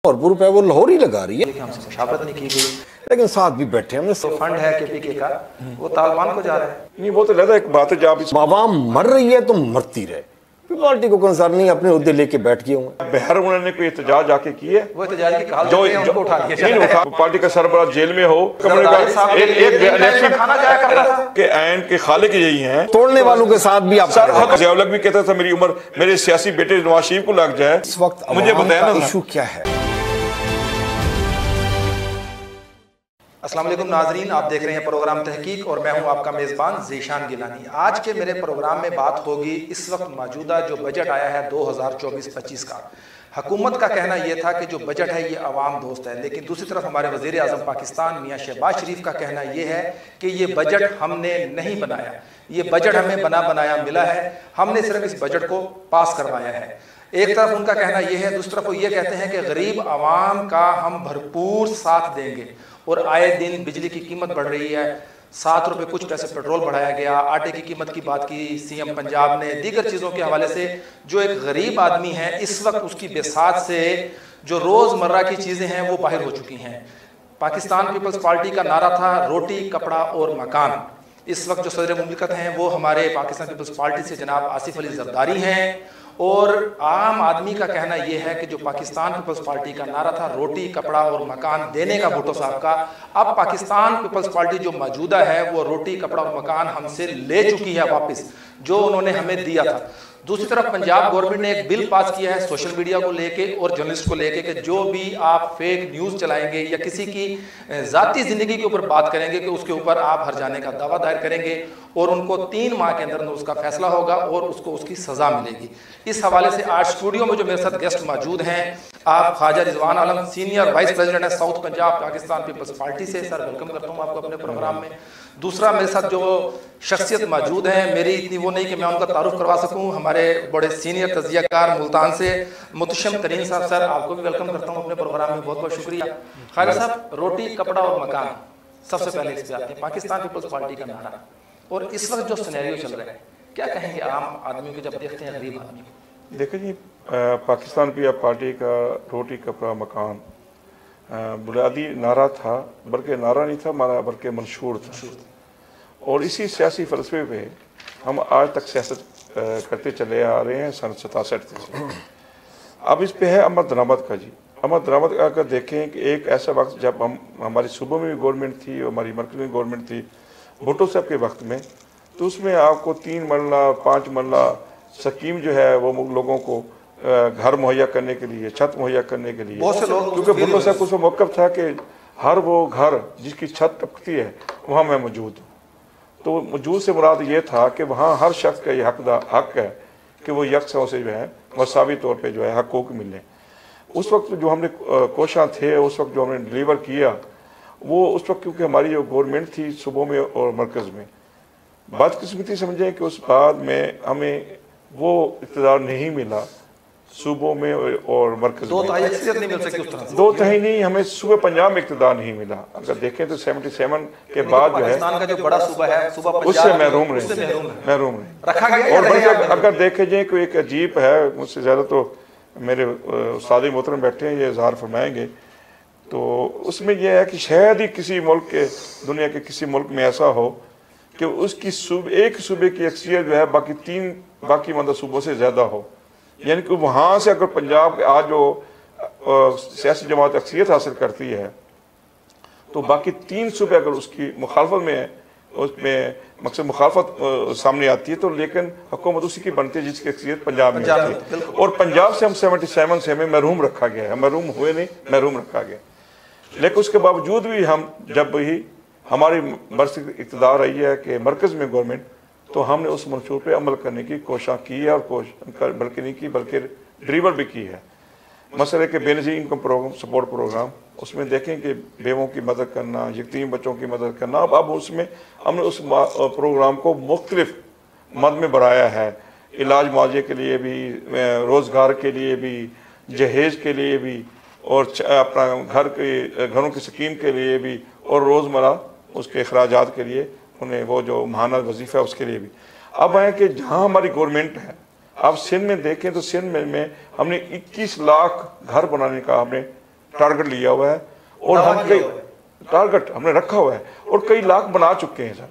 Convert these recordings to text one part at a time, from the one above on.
और ग्रुप है वो लाहौर ही लगा रही है, हमसे मुशावरत नहीं की गई, लेकिन साथ भी बैठे हमने। तो फंड है केपीके का, वो तालिबान को जा रहा है। नहीं, वो तो लगा एक बात है, जब आवाम मर रही है तो मरती रहे, पार्टी को कंसर्न नहीं, अपने उद्दे लेके बैठ गए होंगे। बिहार उन्होंने कोई एहतजाज जाके की है, वो एहतजाज की कहाल जो उनको उठा लिया, पार्टी का सरबराह जेल में हो, खाना जाया करता था के ऐन के खाले के यही हैं, तोड़ने वालों के साथ भी आप जियाउल भी कहता था मेरी उम्र मेरे सियासी बेटे नवाज शरीफ को लग जाए। इस वक्त मुझे बताया ना इशू क्या है। अस्सलाम वालेकुम नाजरीन, आप देख रहे हैं प्रोग्राम तहकीक और मैं हूं आपका मेज़बान ज़ीशान गिलानी। आज के मेरे प्रोग्राम में बात होगी इस वक्त मौजूदा जो बजट आया है 2024-25 का। हुकूमत का कहना यह था कि जो बजट है ये अवाम दोस्त है, लेकिन दूसरी तरफ हमारे वज़ीर आज़म पाकिस्तान मियाँ शहबाज शरीफ का कहना यह है कि ये बजट हमने नहीं बनाया, ये बजट हमें बना बनाया मिला है, हमने सिर्फ इस बजट को पास करवाया है। एक तरफ उनका कहना यह है, दूसरी तरफ वो ये कहते हैं कि गरीब आवाम का हम भरपूर साथ देंगे। और आए दिन बिजली की कीमत बढ़ रही है, 7 रुपये कुछ पैसे पेट्रोल बढ़ाया गया, आटे की कीमत की बात की सीएम पंजाब ने, दीगर चीज़ों के हवाले से जो एक गरीब आदमी है इस वक्त उसकी बेसात से जो रोज़मर्रा की चीज़ें हैं वो बाहर हो चुकी हैं। पाकिस्तान पीपल्स पार्टी का नारा था रोटी कपड़ा और मकान। इस वक्त जो सदर मुमलिकत हैं वो हमारे पाकिस्तान पीपल्स पार्टी से जनाब आसिफ अली जरदारी हैं, और आम आदमी का कहना यह है कि जो पाकिस्तान पीपल्स पार्टी का नारा था रोटी कपड़ा और मकान देने का भुट्टो साहब का, अब पाकिस्तान पीपल्स पार्टी जो मौजूदा है वो रोटी कपड़ा और मकान हमसे ले चुकी है वापस, जो उन्होंने हमें दिया था। दूसरी तरफ पंजाब गवर्नमेंट ने एक बिल पास किया है सोशल मीडिया को लेके और जर्नलिस्ट को लेके कि जो भी आप फेक न्यूज़ चलाएंगे या किसी की ज़ाती ज़िंदगी के ऊपर बात करेंगे कि उसके ऊपर आप हर जाने का दावा दायर करेंगे और उनको 3 माह के अंदर उसका फैसला होगा और उसको उसकी सज़ा मिलेगी। इस हवाले से आज स्टूडियो में जो मेरे साथ गेस्ट मौजूद हैं, आप Khwaja Rizwan Alam senior vice president है south Punjab Pakistan peoples party से, सर वेलकम करता हूँ आपको अपने प्रोग्राम में। दूसरा मेरे साथ जो शख्सियत मौजूद है, मेरी इतनी वो नहीं कि मैं उनका तारुफ करवा सकूं, हमारे बड़े सीनियर तजियाकार मुल्तान से मुतशम तरीन साहब, सर आपको भी वेलकम करता हूं अपने प्रोग्राम में, बहुत बहुत शुक्रिया। खालिद साहब, रोटी कपड़ा और मकान, सबसे पहले इस पे आते हैं। पाकिस्तान पीपल्स पार्टी का नारा और इस वक्त जो सिनेरियो चल रहा है, क्या कहेंगे आम आदमी को जब देखते हैं गरीब आदमी को? देखिए जी, पाकिस्तान पीपल्स पार्टी का रोटी कपड़ा मकान बुनियादी नारा था, बल्कि नारा नहीं था हमारा, बल्कि मंशूर था। और इसी सियासी फलसफे पे हम आज तक सियासत करते चले आ रहे हैं सन 67 से। अब इस पे है अमर दरामद का जी। अमर दरामद का अगर देखें कि एक ऐसा वक्त जब हमारे सूबों में भी गवर्नमेंट थी और हमारी मरकज़ में गवर्नमेंट थी, भुट्टो साहब के वक्त में, तो उसमें आपको 3 मरला 5 मरला स्कीम जो है वो लोगों को घर मुहैया करने के लिए, छत मुहैया करने के लिए, बहुत से लोग, क्योंकि भुट्टो साहब को उसमें मौक़िफ़ था कि हर वो घर जिसकी छत टपकती है वहाँ मैं मौजूद हूँ। तो मौजूद से मुराद ये था कि वहाँ हर शख्स का ये हक है कि वो यकसा से जो है मसावी तौर पे जो है हकूक़ मिले। उस वक्त जो हमने कोशिश थे, उस वक्त जो हमने डिलीवर किया, वो उस वक्त क्योंकि हमारी जो गवर्नमेंट थी सूबों में और मरकज़ में, बदकिस्मती समझें कि उस बाद में हमें वो इक़्तिदार नहीं मिला सूबों में और मरकज़ में। नहीं मिल सकती उस तरह से। 2 तिहाई नहीं, हमें सूबे पंजाब में इक़्तिदार नहीं मिला। अगर देखें तो 77 के बाद जो है पाकिस्तान का जो बड़ा सूबा है, सूबा पंजाब, उससे महरूम रहे रखा गया। और अगर देखे जाए कोई एक अजीब है, मुझसे ज़्यादा तो मेरे उस्ताद मोहतरम बैठे हैं, ये इज़हार फरमाएंगे, तो उसमें यह है कि शायद ही किसी मुल्क के, दुनिया के किसी मुल्क में ऐसा हो कि उसकी एक सूबे की अक्सरियत जो है बाकी मतलब सूबों से ज़्यादा हो। यानी कि वहाँ से अगर पंजाब आज जो सियासी जमात अक्सरियत हासिल करती है, तो बाकी 3 सूबे अगर उसकी मुखालफत में है, उसमें मकसद मुखालफत सामने आती है, तो लेकिन हुकूमत उसी की बनती है जिसकी अक्सरियत पंजाब में होती है। और पंजाब से हम 77 से हमें महरूम रखा गया है, महरूम हुए नहीं, महरूम रखा गया। लेकिन उसके बावजूद भी हम जब भी हमारी बरस इक़्तिदार रही है कि मरकज़ में गवर्नमेंट, तो हमने उस मंशूर पे अमल करने की कोशिश की है, और बल्कि नहीं की बल्कि डिलीवर भी की है। मसले के Benazir income programme, support programme, उसमें देखें कि बेवों की मदद करना, यतीम बच्चों की मदद करना, अब उसमें हमने उस प्रोग्राम को मुख्तलिफ मद में बढ़ाया है। इलाज मुआवजे के लिए भी, रोज़गार के लिए भी, जहेज़ के लिए भी, और अपना घरों की स्कीम के लिए भी, और रोज़मर्रा उसके अखराजात के लिए उन्हें वो जो महाना वजीफ़ा है उसके लिए भी। अब है कि जहाँ हमारी गवर्नमेंट है, आप सिंध में देखें तो सिंध में हमने 21 लाख घर बनाने का हमने टारगेट लिया हुआ है और हम कई टारगेट हमने रखा हुआ है और कई लाख बना चुके हैं सर।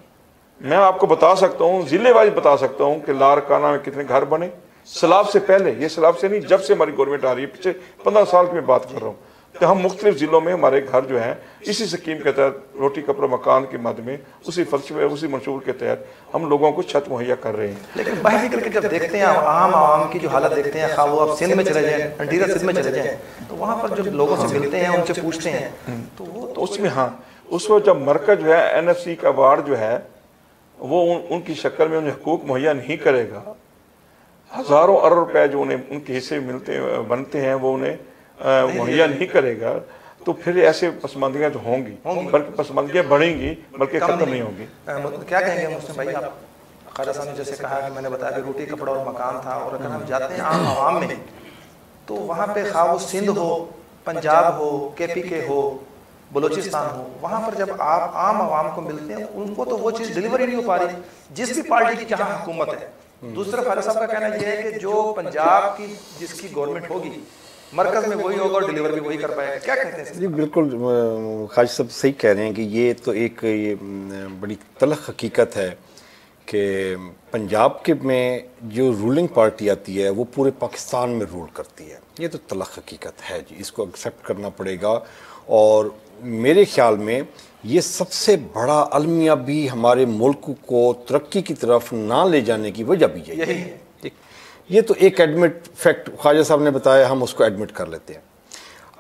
मैं आपको बता सकता हूँ, जिले वाइज बता सकता हूँ कि लारकाना में कितने घर बने सैलाब से पहले, ये सैलाब से नहीं, जब से हमारी गवर्नमेंट आ रही है, पिछले 15 साल की मैं बात कर रहा हूँ। तो हम मुख्तलिफ जिलों में हमारे घर जो हैं इसी स्कीम के तहत रोटी कपड़ा मकान के मद में उसी फलसफे उसी मंशूर के तहत हम लोगों को छत मुहैया कर रहे हैं। लेकिन बाहर निकल के जब देखते हैं आम आवाम की जो हालत देखते हैं, खा वो आप सिंध में चले जाएं, अंडीरा सिंध में चले जाएं, तो वहाँ पर जो लोगों से मिलते हैं उनसे पूछते हैं तो वो तो उसमें हाँ उस वक्त जब मरकज जो है NFC का वार्ड जो है वो उनकी शक्ल में उन्हें हकूक मुहैया नहीं करेगा, हज़ारों अरब रुपए जो उन्हें उनके हिस्से मिलते बनते हैं वो उन्हें मुहैया नहीं करेगा, तो फिर ऐसे पसमानदियाँ जो होंगी बल्कि पसमानदियाँ बढ़ेंगी बल्कि खत्म नहीं होंगी। क्या कहेंगे मुस्लिम भाई आप? ख्वाजा साहब ने जैसे कहा कि मैंने बताया कि रोटी कपड़ा और मकान था, और अगर हम जाते हैं आम आवाम में तो वहाँ पे खा वो सिंध हो, पंजाब हो, KPK हो, बलोचिस्तान हो, वहाँ पर जब आप आम आवाम को मिलते हैं उनको तो वो चीज़ डिलीवर ही नहीं हो पा रही जिस भी पार्टी की जहाँ हुकूमत है। दूसरा ख्वाजा साहब का कहना यह है कि जो पंजाब की जिसकी गवर्नमेंट होगी मरकज में वही होगा और डिलीवर भी वही कर पाएगा। क्या कहते हैं? जी बिल्कुल, ख्वाजा साहब सही कह रहे हैं कि ये तो एक ये बड़ी तलख हकीकत है कि पंजाब के में जो रूलिंग पार्टी आती है वो पूरे पाकिस्तान में रूल करती है। ये तो तलख हकीकत है जी, इसको एक्सेप्ट करना पड़ेगा। और मेरे ख्याल में ये सबसे बड़ा अलमिया भी हमारे मुल्क को तरक्की की तरफ ना ले जाने की वजह भी यही है। ये तो एक एडमिट फैक्ट ख्वाजा साहब ने बताया, हम उसको एडमिट कर लेते हैं।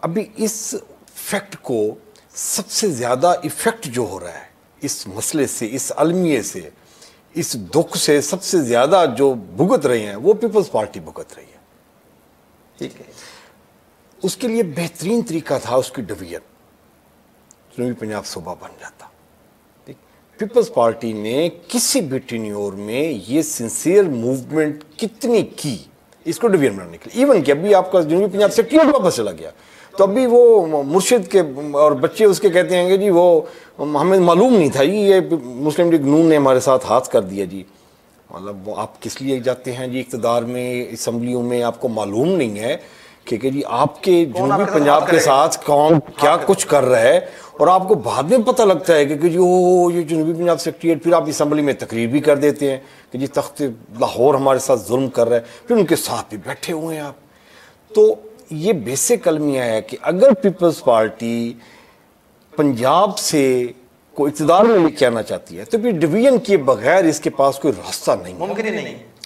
अभी इस फैक्ट को सबसे ज़्यादा इफ़ेक्ट जो हो रहा है इस मसले से, इस अलमिये से, इस दुख से सबसे ज़्यादा जो भुगत रहे हैं वो पीपल्स पार्टी भुगत रही है। ठीक है, उसके लिए बेहतरीन तरीका था उसकी डिवीजन, जनूबी पंजाब सूबा बन जाता। पीपल्स पार्टी ने किसी भी टेन्योर में ये सिंसियर मूवमेंट कितनी की इसको डिवीजन बनाने के लिए, इवन कि अभी आपका जनूबी पंजाब से टीम वापस चला गया तो अभी वो मुर्शिद के और बच्चे उसके कहते हैं कि जी वो हमें मालूम नहीं था, ये मुस्लिम लीग नून ने हमारे साथ हाथ कर दिया जी। मतलब वो आप किस लिए जाते हैं जी इक़्तिदार में, असम्बलियों में, आपको मालूम नहीं है कि जी आपके जनूबी पंजाब के साथ कौन क्या कुछ कर रहा है, और आपको बाद में पता लगता है कि जी ओ ये जनूबी पंजाब सेक्रेटरीट, फिर आप असम्बली में तकरीर भी कर देते हैं कि जी तख्त लाहौर हमारे साथ जुल्म कर रहा है, फिर उनके साथ भी बैठे हुए हैं आप। तो ये बेसिक अलमिया है कि अगर पीपल्स पार्टी पंजाब से को इक़्तिदार में लेके आना चाहती है तो फिर डिवीजन के बगैर इसके पास कोई रास्ता नहीं है,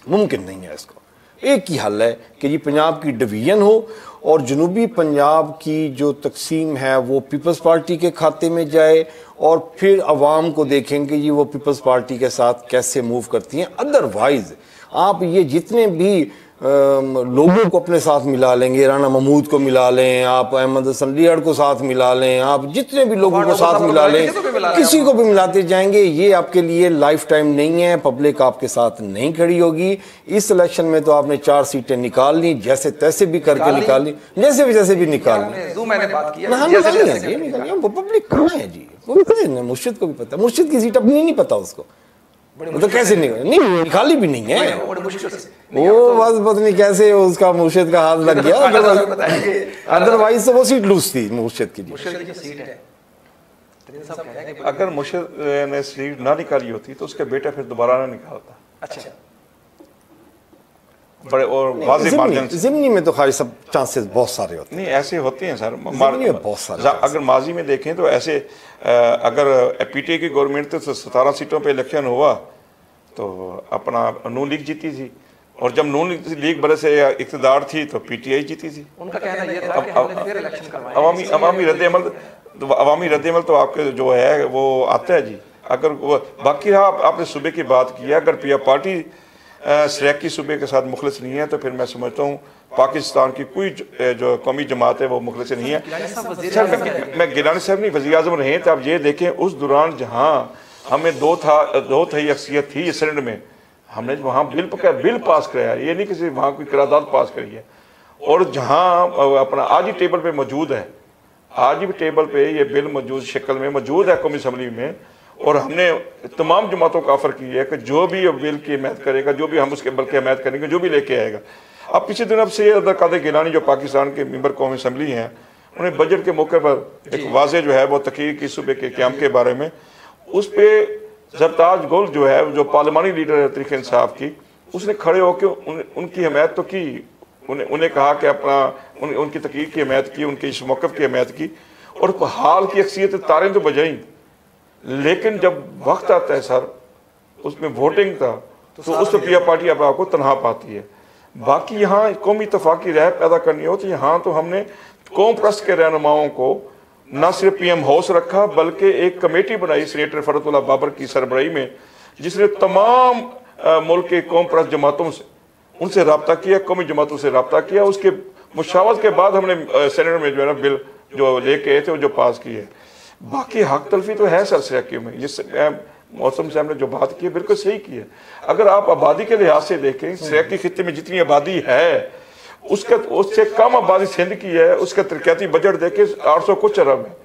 मुमकिन नहीं है। इसको एक ही हल है कि जी पंजाब की डिवीजन हो और जनूबी पंजाब की जो तकसीम है वो पीपल्स पार्टी के खाते में जाए, और फिर अवाम को देखेंगे जी वो पीपल्स पार्टी के साथ कैसे मूव करती हैं। अदरवाइज आप ये जितने भी लोगों को अपने साथ मिला लेंगे, राना महमूद को मिला लें, आप अहमद हसन लियड़ को साथ मिला लें, आप जितने भी लोगों को साथ मिला लें, किसी को भी मिलाते जाएंगे, ये आपके लिए लाइफ टाइम नहीं है। पब्लिक आपके साथ नहीं खड़ी होगी। इस इलेक्शन में तो आपने 4 सीटें निकाल ली, जैसे तैसे भी करके निकाल ली, जैसे भी निकाल ली। पब्लिक कहाँ है जी, मुर्शिद को भी पता, मुर्शिद की सीट अपनी नहीं पता उसको, तो कैसे नहीं निकाली भी नहीं है वो, बस पता नहीं कैसे उसका मुर्शिद का हाथ लग गया। अदरवाइज तो वो सीट लूज थी मुर्शिद की। अगर मुर्शिद ने सीट ना निकाली होती तो उसका बेटा फिर दोबारा ना निकालता। अच्छा, बड़े और वाज़ेह मार्जिन ज़िमनी में तो खाली सब चांसेस बहुत सारे होते हैं। नहीं ऐसे होते हैं सर, बहुत सारे। अगर माजी में देखें तो ऐसे अगर PTI की गवर्नमेंट तो 17 सीटों पे इलेक्शन हुआ तो अपना नून लीग जीती थी, और जब नून लीग बड़े से इक़्तिदार थी तो PTI जीती थी। उनका कहना ये था कि हमने फिर इलेक्शन करवाया। अवामी रद्द-ए-अमल तो आपके जो है वो आता है जी। अगर वो बाकी रहा, आपने सूबे की बात की है, अगर पिया पार्टी सराकी सूबे के साथ मुखलिस नहीं है तो फिर मैं समझता हूँ पाकिस्तान की कोई जो कौमी जमात है वो मुखलिस नहीं है। सर मैं गिलानी साहब नहीं वज़ीर आज़म रहे हैं, तो आप ये देखें उस दौरान जहाँ हमें दो थी अक्सियत थी सेनेट में, हमने वहाँ बिल पास कराया, ये नहीं किसी वहाँ कोई करारदाद पास करी है। और जहाँ अपना आज ही टेबल पे मौजूद है, आज भी टेबल पे ये बिल मौजूद शक्ल में मौजूद है कौमी असम्बली में, और हमने तमाम जमातों का ऑफर किया है कि जो भी बिल की हिमायत करेगा, जो भी हम उसके बल की हिमायत करेंगे, जो भी लेके आएगा। अब पिछले दिन अब सैयद अब्दुल कादिर गिलानी जो पाकिस्तान के मेंबर कौमी असम्बली हैं, उन्हें बजट के मौके पर एक वाजे जो है वो तहकीक की सूबे के क़याम के बारे में, उस पर ज़रताज गुल जो है, जो पार्लिमानी लीडर है तहरीक इंसाफ की, उसने खड़े होकर उनकी हमायत तो की, उन्हें कहा कि अपना उनकी तहकीक की हमायत की, उनके इस मौक़िफ़ की हमायत की, और हाल की अक्सरियत तारें तो बजाई। लेकिन जब वक्त आता है सर, उसमें वोटिंग था, तो उस पर पिया पार्टी अब आपको तनहा पाती है। बाकी यहाँ कौमी इत्तेफाक की राय पैदा करनी हो तो यहाँ तो हमने कौम परस्त के रहनुमाओं को न सिर्फ PM हाउस रखा, बल्कि एक कमेटी बनाई सेनेटर फरतुल्लाह बाबर की सरबराही में, जिसने तमाम मुल्क के कौम परस्त जमातों से उनसे रब्ता किया, कौमी जमातों से रब्ता किया। उसके मुशावरत के बाद हमने सेनेट में जो है ना बिल जो लेके आए थे वो जो पास की है। बाकी हक तलफी तो है सर सियाकी में, ये मौसम साहब ने जो बात की है बिल्कुल सही की है। अगर आप आबादी के लिहाज से देखें, सियाकी खित्ते में जितनी आबादी है उससे कम आबादी सिंध की है, उसका तरक्याती बजट देखे 800 कुछ अरब है।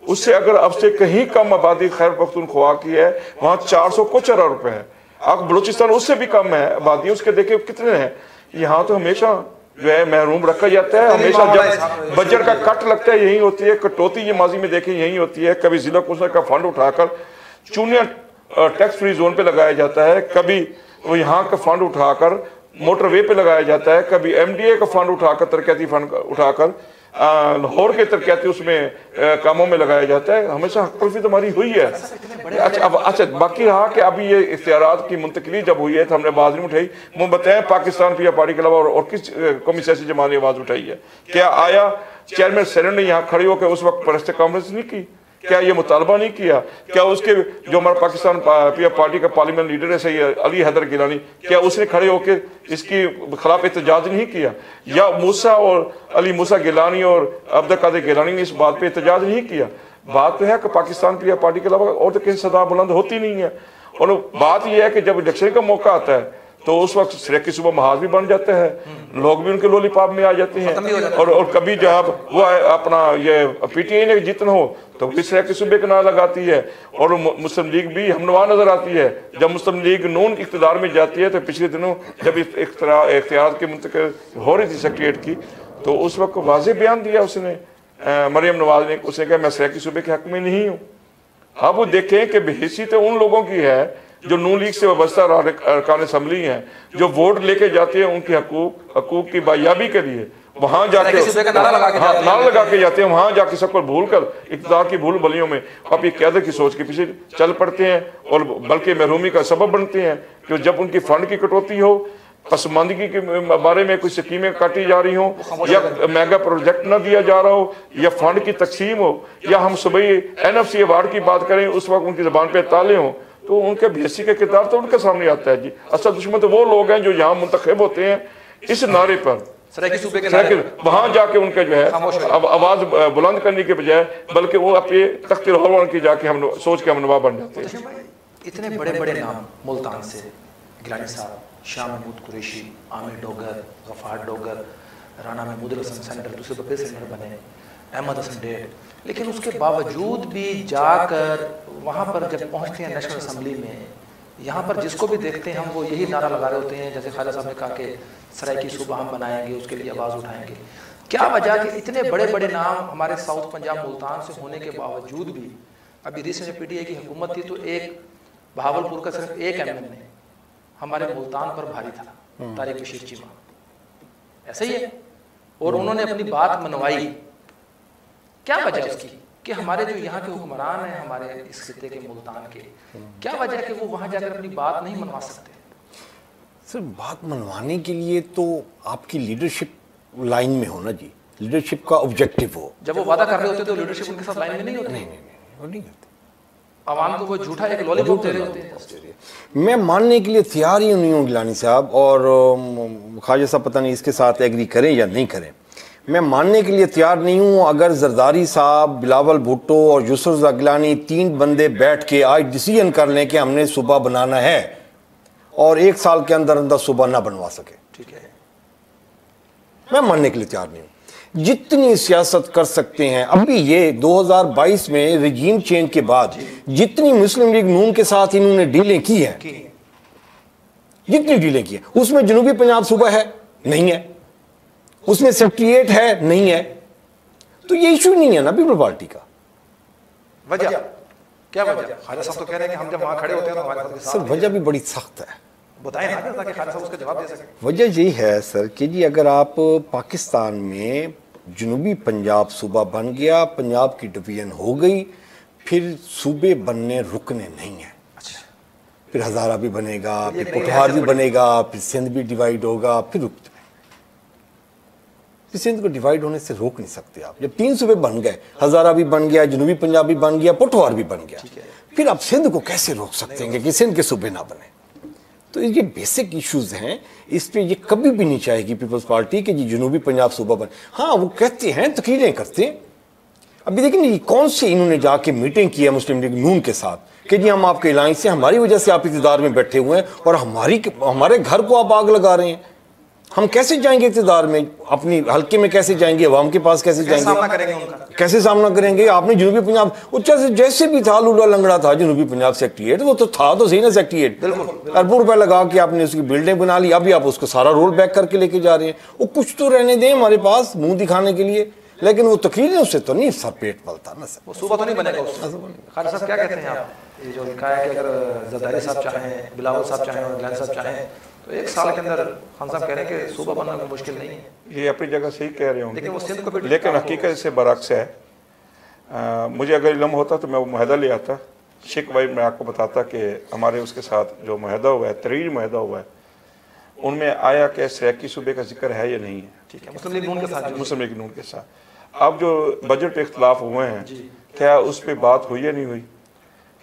उससे अगर अब से कहीं कम आबादी खैर पख्तूनख्वा की है, वहाँ 400 कुछ अरब रुपए है। आप बलूचिस्तान उससे भी कम है आबादी, उसके देखे कितने हैं। यहाँ तो हमेशा जो है महरूम रखा जाता है, हमेशा जब बजट का कट लगता है यही होती है, कटौती ये माजी में देखें यही होती है। कभी जिला कौंसिल का फंड उठाकर चूनिया टैक्स फ्री जोन पे लगाया जाता है, कभी वो यहाँ का फंड उठाकर मोटरवे पे लगाया जाता है, कभी MDA का फंड उठाकर तरक्याती फंड उठाकर लाहौर के तरक्याती उसमें कामों में लगाया जाता है। हमेशा हक तलफी हमारी हुई है। अच्छा बाकी रहा कि अभी ये इख्तियारात की मुंतकली जब हुई है तो हमने आवाज़ नहीं उठाई। वो बताएं पाकिस्तान पिया पार्टी के अलावा और किस कौमी सियासी जमात ने आवाज़ उठाई है? क्या आया चेयरमैन सेनेट ने यहाँ खड़े होकर उस वक्त प्रेस कॉन्फ्रेंस नहीं की? क्या ये मुतालबा नहीं किया? क्या उसके जो हमारा पाकिस्तान पिया पार्टी का पार्लियामेंट लीडर है सही अली हैदर गिलानी, क्या उसने खड़े होकर इसके खिलाफ एहतजाज नहीं किया? या मूसा और अली मूसा गिलानी और अब्दुल कादिर गिलानी ने इस बात पे एहतजाज नहीं किया? बात तो है कि पाकिस्तान पिया पार्टी के अलावा और तो किसी सदा बुलंद होती नहीं है। और बात यह है कि जब इलेक्शन का मौका आता है तो उस वक्त सियाकी सूबा महाज भी बन जाता है, लोग भी उनके लोलीपॉप में आ जाते हैं। और कभी जब वो अपना ये PTI ने जीतना हो तो भी सियाकी सूबे का नारा लगाती है, और मुस्लिम लीग भी हमनवा नजर आती है। जब मुस्लिम लीग नून इख्तिदार में जाती है तो पिछले दिनों जब इख्तियार की मुंतकिल हो रही थी सेक्रेटरीट की, तो उस वक्त वाज़ेह बयान दिया उसने, मरियम नवाज ने, उसने कहा मैं सियाकी सूबे के हक में नहीं हूँ। अब वो देखें कि बेहिसी तो उन लोगों की है जो नून लीग से वाबस्ता अरकान असम्बली हैं, जो वोट लेके जाते हैं उनके हकूक की बायाबी के लिए वहां जाके नारा लगा के जाते हैं, वहां जाके सबको भूल कर इक़्तिदार की भूल भलियों में आप ये क़यादत की सोच के पीछे चल पड़ते हैं, और बल्कि महरूमी का सबब बनते हैं। कि जब उनकी फंड की कटौती हो, पसमानदगी के बारे में कोई स्कीमें काटी जा रही हों, या मेगा प्रोजेक्ट न दिया जा रहा हो, या फंड की तकसीम हो, या हम सुबह NFC अवार्ड की बात करें उस वक्त उनकी ज़बान पर ताले हों, तो उनके बेसी का किरदार तो उनके सामने आता है जी। असल दुश्मन तो वो लोग हैं जो यहाँ मुंतखब होते हैं इस नारे पर, वहां जाके उनका जो है अब आवाज बुलंद करने के बजाय बल्कि वो अपने तख्त लाहौर की जाके हम सोच के हम नवाब बन जाते हैं। इतने बड़े बड़े नाम मुल्तान से, गिलानी साहब, शाह महमूद कुरैशी, आमिर डोगर, गफार डोगर, राना महमूद हसन सेनेटर, दूसरे दफे सेनेटर बने, अहमद हसन डेढ़, लेकिन उसके बावजूद भी जाकर वहाँ पर जब पहुँचते हैं नेशनल असम्बली में, यहाँ पर जिसको भी देखते हैं हम वो यही नारा लगा रहे होते हैं, जैसे खालिद साहब ने कहा कि सराय की सूबा हम बनाएंगे, उसके लिए आवाज़ उठाएंगे। क्या वजह कि इतने बड़े बड़े नाम हमारे साउथ पंजाब मुल्तान से होने के बावजूद भी, अभी रिसेंट PTI की हुकूमत थी तो एक बहावलपुर का सिर्फ एक MLA हमारे मुल्तान पर भारी था, तारिक बशीर चीमा, ऐसा ही है, और उन्होंने अपनी बात मनवाई। क्या वजह उसकी कि हमारे जो यहाँ के हुक्मरान हैं हमारे इस खिते के मुल्तान के, क्या वजह है कि वो वहाँ जाकर अपनी बात नहीं मनवा सकते? सर बात मनवाने के लिए तो आपकी लीडरशिप लाइन में हो ना जी, लीडरशिप का ऑब्जेक्टिव हो। जब वो वादा कर रहे होते तो लीडरशिप उनके साथ लाइन में नहीं होती। नहीं वो नहीं करते, आवाम को वो झूठा एक लॉलीपॉप दे रहे होते हैं। मैं मानने के लिए तैयार ही नहीं हूँ गिलानी साहब, और ख्वाजा साहब पता नहीं इसके साथ एग्री करें या नहीं करें, मैं मानने के लिए तैयार नहीं हूँ। अगर जरदारी साहब, बिलावल भुट्टो और यूसुफ गिलानी 3 बंदे बैठ के आज डिसीजन कर लें कि हमने सूबा बनाना है और 1 साल के अंदर अंदर सूबा ना बनवा सके, ठीक है, मैं मानने के लिए तैयार नहीं हूँ। जितनी सियासत कर सकते हैं अभी ये 2022 में रिजीम चेंज के बाद जितनी मुस्लिम लीग नून के साथ इन्होंने डीलें की हैं, जितनी डीलें की हैं, उसमें जनूबी पंजाब सूबा है नहीं है, उसमें सेक्रेटेरिएट है नहीं है, तो ये इशू नहीं है ना पीपल पार्टी का। वजह क्या वजह? ख्वाजा साहब तो कह रहे हैं कि हम जब वहाँ खड़े होते हैं तो हमारे साथ सर वजह भी बड़ी सख्त है, बताएं ना ताकि ख्वाजा साहब उसका जवाब दे सकें। वजह यही है सर कि जी अगर आप पाकिस्तान में जनूबी पंजाब सूबा बन गया, पंजाब की डिवीजन हो गई, फिर सूबे बनने रुकने नहीं है। अच्छा, फिर हज़ारा भी बनेगा, फिर पुठवार भी बनेगा, फिर सिंध भी डिवाइड होगा, फिर रुक जाएगा। सिंध को डिवाइड होने से रोक नहीं सकते आप। जब 3 सूबे बन गए, हज़ारा भी बन गया, जनूबी पंजाब भी बन गया, पुठवार भी बन गया, फिर आप सिंध को कैसे रोक सकते हैं कि सिंध के सूबे ना बने? तो ये बेसिक इश्यूज हैं, इस पे ये कभी भी नहीं चाहेगी पीपल्स पार्टी कि जी जनूबी पंजाब सूबा बने। हाँ वो कहते हैं, तकरीरें करते हैं। अभी देखिए ना कौन सी इन्होंने जाके मीटिंग की है मुस्लिम लीग नून के साथ कि जी हम आपके अलायंस से, हमारी वजह से आप इक़्तिदार में बैठे हुए हैं और हमारे घर को आप आग लगा रहे हैं। हम कैसे जाएंगे इक़्तिदार में? अपनी हल्के में कैसे जाएंगे? अवाम के पास कैसे जाएंगे? सामना करेंगे उनका? कैसे सामना करेंगे? आपने जनूबी पंजाब जैसे भी था, लूला लंगड़ा था जनूबी पंजाब सेक्रेटेरिएट, वो तो था तो सही ना सेक्रेटेरिएट, अरबों रुपए लगा के आपने उसकी बिल्डिंग बना ली, अभी आप उसको सारा रोल बैक करके लेके जा रहे हैं। वो कुछ तो रहने दें हमारे पास मुंह दिखाने के लिए, लेकिन वो तकरीरें उससे तो नहीं सर पेट पलता ना सर। वो सूबा तो नहीं बनेगा उससे। ख्वाजा साहब क्या कहते हैं आप? ये जो लिखा है कि अगर जरदारी साहब चाहें, बिलावल साहब चाहें और गैलन साहब चाहें तो 1 साल के अंदर खान साहब कह रहे हैं कि सूबा बनना मुश्किल नहीं है। ये अपनी जगह सही कह रहे होंगे, लेकिन वो सिंध को भी, लेकिन हकीकत इससे बरक्स है। मुझे अगर इल्म होता तो मैं वो मुआहदा ले आता, शेख भाई मैं आपको बताता कि हमारे उसके साथ जो मुआहदा हुआ है, तरीर मुआहदा हुआ है, उनमें आया कि सराकी सूबे का जिक्र है या नहीं है। ठीक है, मुस्लिम लीग नून के साथ, मुस्लिम लीग नून के साथ अब जो बजट पे इख्तलाफ हुए हैं, क्या उस पर बात हुई या नहीं हुई?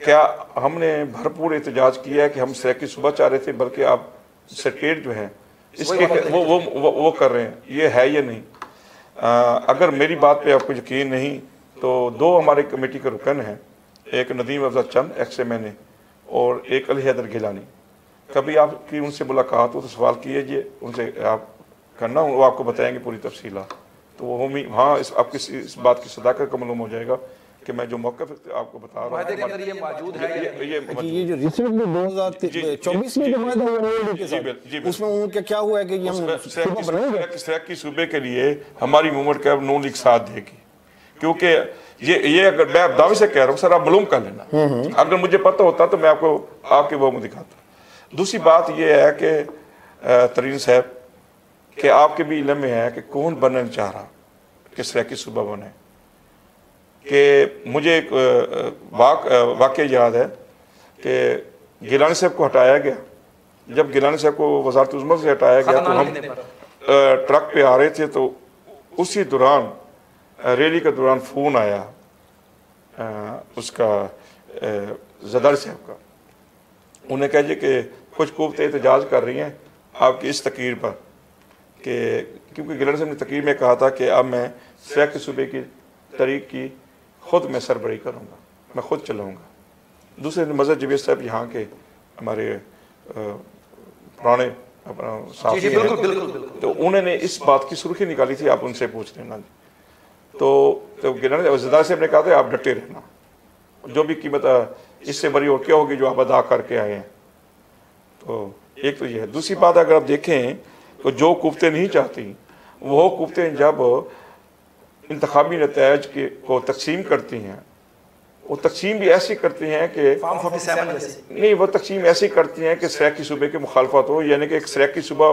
क्या हमने भरपूर एहतजाज किया है कि हम सराकी सूबा चाह रहे थे, बल्कि आप सेक्रेटरी जो है इसके वो कर रहे हैं, ये है या नहीं? अगर मेरी बात पे आपको यकीन नहीं तो 2 हमारे कमेटी के रुकन हैं, एक नदीम अफजल चंद XMNA और एक अली हैदर गिलानी। कभी आपकी उनसे मुलाकात हो तो सवाल कीजिए उनसे, आप करना, वो आपको बताएंगे पूरी तफसीलात। तो वो वहाँ आपकी इस बात की सदाकत का मालूम हो जाएगा कि मैं जो मौक़िफ़ आपको बता रहा हूँ ये मौजूद है। ये जो रिसेंटली 2024 में जो मुआहदा हुआ उसमें उनका क्या हुआ है कि हम सराकी सूबे के लिए हमारी मूवमेंट का नून लीग साथ देगी, क्योंकि ये अगर मैं दावे से कह रहा हूँ सर, आप मालूम कर लेना। अगर मुझे पता होता तो मैं आपको आपके वो में दिखाता। दूसरी बात ये है कि तरीन साहब कि आपके भी इल्म में है कि कौन बनना चाह रहा कि सराकी सूबा बने। कि मुझे एक वाक़या याद है कि गिलानी साहब को हटाया गया। जब गिलानी साहब को वज़ारत उज़्मा से हटाया गया तो हम ट्रक पे आ रहे थे, तो उसी दौरान रैली के दौरान फ़ोन आया उसका जरदारी साहब का। उन्हें कहा कि कुछ कुव्वतें एहतजाज कर रही हैं आपकी इस तकरीर पर, कि क्योंकि गिलानी साहब ने तकरीर में कहा था कि अब मैं सराकी सूबे की तहरीक की खुद मैं सरबराही करूँगा, मैं खुद चलाऊँगा। दूसरे मज़हर जवेद साहब यहाँ के हमारे पुराने अपना साथी हैं, तो उन्होंने इस बात की सुर्खी निकाली थी, आप उनसे पूछ लेना। तो गिलानी साहब ने कहा था आप डटे रहना, जो भी कीमत इससे बड़ी और क्या होगी जो आप अदा करके आए हैं। तो एक तो ये है। दूसरी बात अगर आप देखें तो जो कुव्वतें नहीं चाहती, वो कुव्वतें जब इंतखाबी नतायज को तकसीम करती हैं, वो तकसीम भी ऐसी करती हैं कि नहीं, वो तकसीम ऐसी करती हैं कि सराकी सूबे की मुखालफत हो, यानी कि एक सराकी सूबा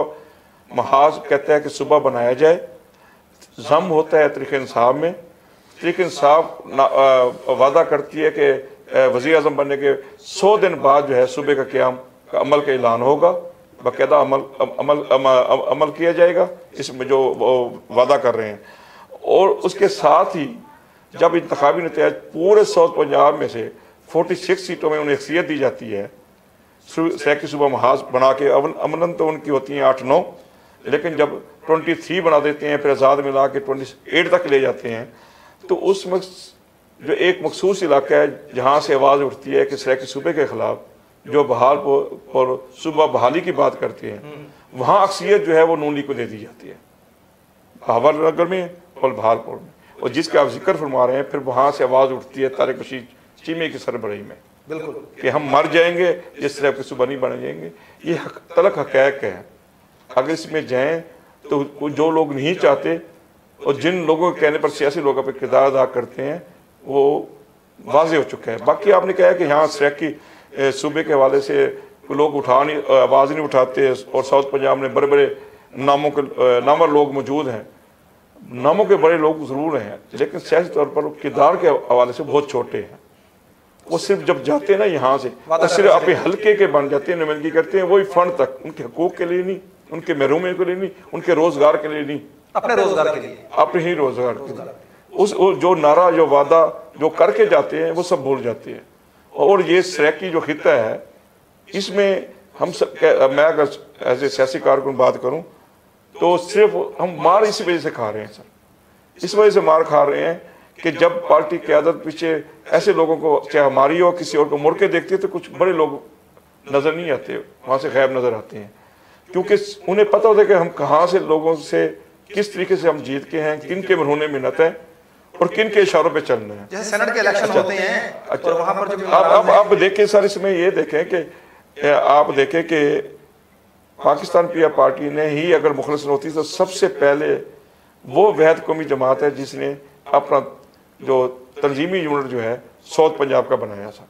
महाज कहता है कि सूबा बनाया जाए, जम होता है तरीक़े इंसाफ में, तरीक़े इंसाफ वादा करती है कि वज़ीर आज़म बनने के 100 दिन बाद जो है सूबे का क़याम का अमल का ऐलान होगा, बाकायदा अमल किया जाएगा, इसमें जो वादा कर रहे हैं। और उसके साथ ही जब इंतखाबी नतीजा पूरे साउथ पंजाब में से 46 सीटों में उन्हें अक्सियत दी जाती है, सराकी सूबा महाज बना के, अमलन तो उनकी होती हैं 8-9, लेकिन जब 23 बना देते हैं, फिर आज़ाद मिला के 28 तक ले जाते हैं, तो उस जो एक मखसूस इलाका है जहाँ से आवाज़ उठती है कि सराकी सूबे के ख़िलाफ़ जो बहाल और सूबा बहाली की बात करते हैं, वहाँ अक्सियत जो है वो नून लीग को दे दी जाती है, भावल नगर में और बहालपुर में। और जिसका आप जिक्र फरमा रहे हैं, फिर वहाँ से आवाज़ उठती है तारिक बशीर चीमे की सरबराही में, बिल्कुल, कि हम मर जाएंगे जिस तरह के सूबा नहीं बन जाएंगे। ये तलख हक़ैक़ है। अगर इसमें जाएँ तो जो लोग नहीं चाहते और जिन लोगों के कहने पर सियासी लोग अपने किरदार अदा करते हैं वो वाजे हो चुका है। बाकी आपने कहा कि यहाँ सराकी सूबे के हवाले से लोग आवाज़ नहीं उठाते और साउथ पंजाब में बड़े बड़े नामवर लोग मौजूद हैं। नामों के बड़े लोग ज़रूर हैं लेकिन सियासी तौर पर किरदार के हवाले से बहुत छोटे हैं। वो सिर्फ जब जाते हैं ना यहाँ से वो सिर्फ अपने हल्के के बन जाते हैं, नुमाइंदगी करते हैं, वही फंड तक, उनके हकूक़ के लिए नहीं, उनके महरूमे के लिए नहीं, उनके रोज़गार के लिए नहीं, अपने रोज़गार के लिए, अपने ही रोज़गार के लिए उस जो नारा जो वादा जो करके जाते हैं वो सब भूल जाते हैं। और ये सराकी जो खिता है इसमें हम सब, मैं अगर एज ए सियासी कारकुन बात करूँ तो सिर्फ हम मार इसी वजह से खा रहे हैं सर। इस वजह से मार खा रहे हैं कि जब पार्टी क़यादत पीछे ऐसे लोगों को, चाहे हमारी हो किसी और को, मुड़ के देखती है तो कुछ बड़े लोग नज़र नहीं आते, वहाँ से गायब नज़र आते हैं, क्योंकि उन्हें पता होता है कि हम कहाँ से लोगों से किस तरीके से हम जीत के हैं, किन के मरहूने मिन्नत है और किन के इशारों पे चलना है। जैसे सेनेट के इलेक्शन होते हैं अच्छा, और वहाँ पर जो अब आप देखें सर, इसमें ये देखें कि आप देखें कि पाकिस्तान पीपल्स पार्टी ने ही अगर मुखलिस होती तो सबसे पहले वो वहद कौमी जमात है जिसने अपना जो तंजीमी यूनिट जो है साउथ पंजाब का बनाया था।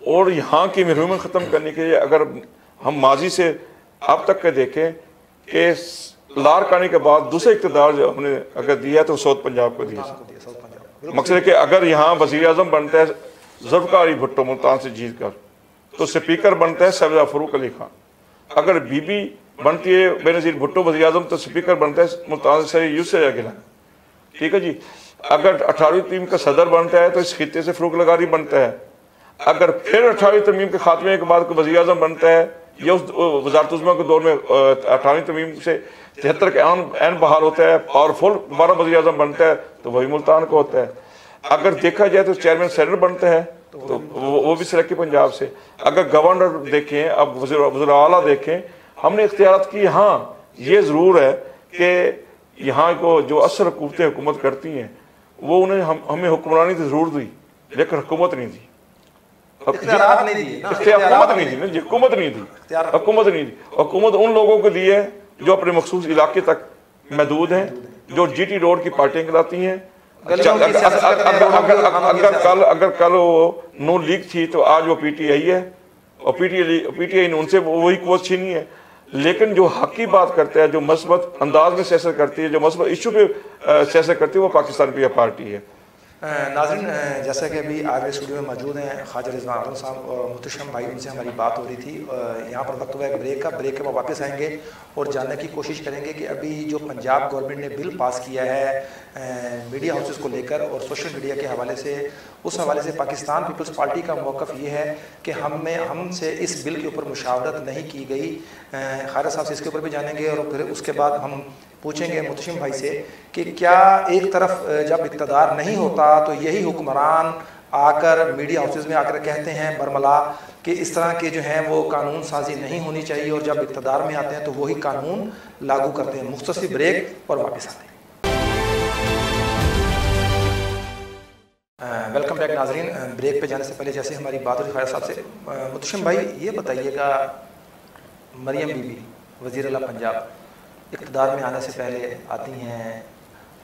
और यहाँ की महरूम ख़त्म करने के लिए अगर हम माजी से अब तक के देखें कि लार काने के बाद दूसरा इक़्तिदार जो हमने अगर दिया तो साउथ पंजाब को दिया। मकसद है कि अगर यहाँ वज़ीर आज़म बनता है ज़ुल्फ़िकार भुट्टो मुल्तान से जीत कर, तो स्पीकर बनता है सैयद फ़ारूक अली खान। अगर बीबी बनती है बेनज़ीर भुट्टो वज़ीर आज़म तो स्पीकर बनता है मुल्तान से यूसुफ गिलानी। ठीक है जी। अगर 18वीं तरमीम का सदर बनता है तो इस खित्ते से फ़ारूक लगारी बनता है। अगर फिर 18वीं तरमीम के खात्मे के बाद वज़ीर आज़म बनता है या उस वज़ारत उज़्मा के दौर में 18वीं तरमीम से 73 के ऐन बहाल होता है, पावरफुल दोबारा वज़ीर आज़म बनता है तो वही मुल्तान को होता है। अगर देखा जाए तो चेयरमैन सेनेट बनता है तो वो भी सराकी पंजाब से। अगर गवर्नर देखें, अब वज़ीर आला देखें, हमने इख्तियारात की। हाँ, ये ज़रूर है कि यहाँ को जो असर हुकूमतें हुकूमत करती हैं वो उन्हें हमें हुक्मरानी तो ज़रूर दी लेकिन हुकूमत नहीं दी, इख्तियारात नहीं दी ना, हुकूमत नहीं दी ना जी, हुकूमत नहीं दी, हुकूमत नहीं दी। हुकूमत उन लोगों को दी है जो अपने मखसूस इलाके तक महदूद हैं, जो जीटी रोड की पार्टियाँ कहलाती हैं। अगर कल वो नून लीग थी तो आज वो पीटीआई है और पीटीआई ने उनसे वही कोच छीनी है। लेकिन जो हक की बात करता है, जो मस्बत अंदाज में सियासत करती है, जो मस्बत इशू पे सियासत करती है, वो पाकिस्तान पीपल्स पार्टी है। नाज़रीन, जैसा कि अभी आगे स्टूडियो में मौजूद हैं ख्वाजा रिजवान आज़म साहब और मुहतशम भाई, उनसे हमारी बात हो रही थी। यहाँ पर वक्त हुआ है ब्रेक का। ब्रेक के बाद वापस आएंगे और जानने की कोशिश करेंगे कि अभी जो पंजाब गवर्नमेंट ने बिल पास किया है मीडिया हाउसेस को लेकर और सोशल मीडिया के हवाले से, उस हवाले से पाकिस्तान पीपल्स पार्टी का मौक़िफ़ ये है कि हमसे इस बिल के ऊपर मुशावरत नहीं की गई। ख्वाजा साहब से इसके ऊपर भी जानेंगे और फिर उसके बाद हम पूछेंगे मुहतशम भाई से कि क्या एक तरफ जब इक़्तिदार नहीं होता तो यही हुक्मरान आकर मीडिया हाउसेस में आकर कहते हैं बरमला कि इस तरह के जो हैं वो कानून साजी नहीं होनी चाहिए, और जब इक़्तिदार में आते हैं तो वही कानून लागू करते हैं। मुख्तसर ब्रेक और वापस आते हैं। वेलकम बैक नाजरीन। ब्रेक पे जाने से पहले जैसे हमारी बात हुई ख्वाजा साहब से, मुहतशम भाई ये बताइएगा, मरियम बीबी वज़ीर आला पंजाब इक़्तिदार में आने से पहले आती हैं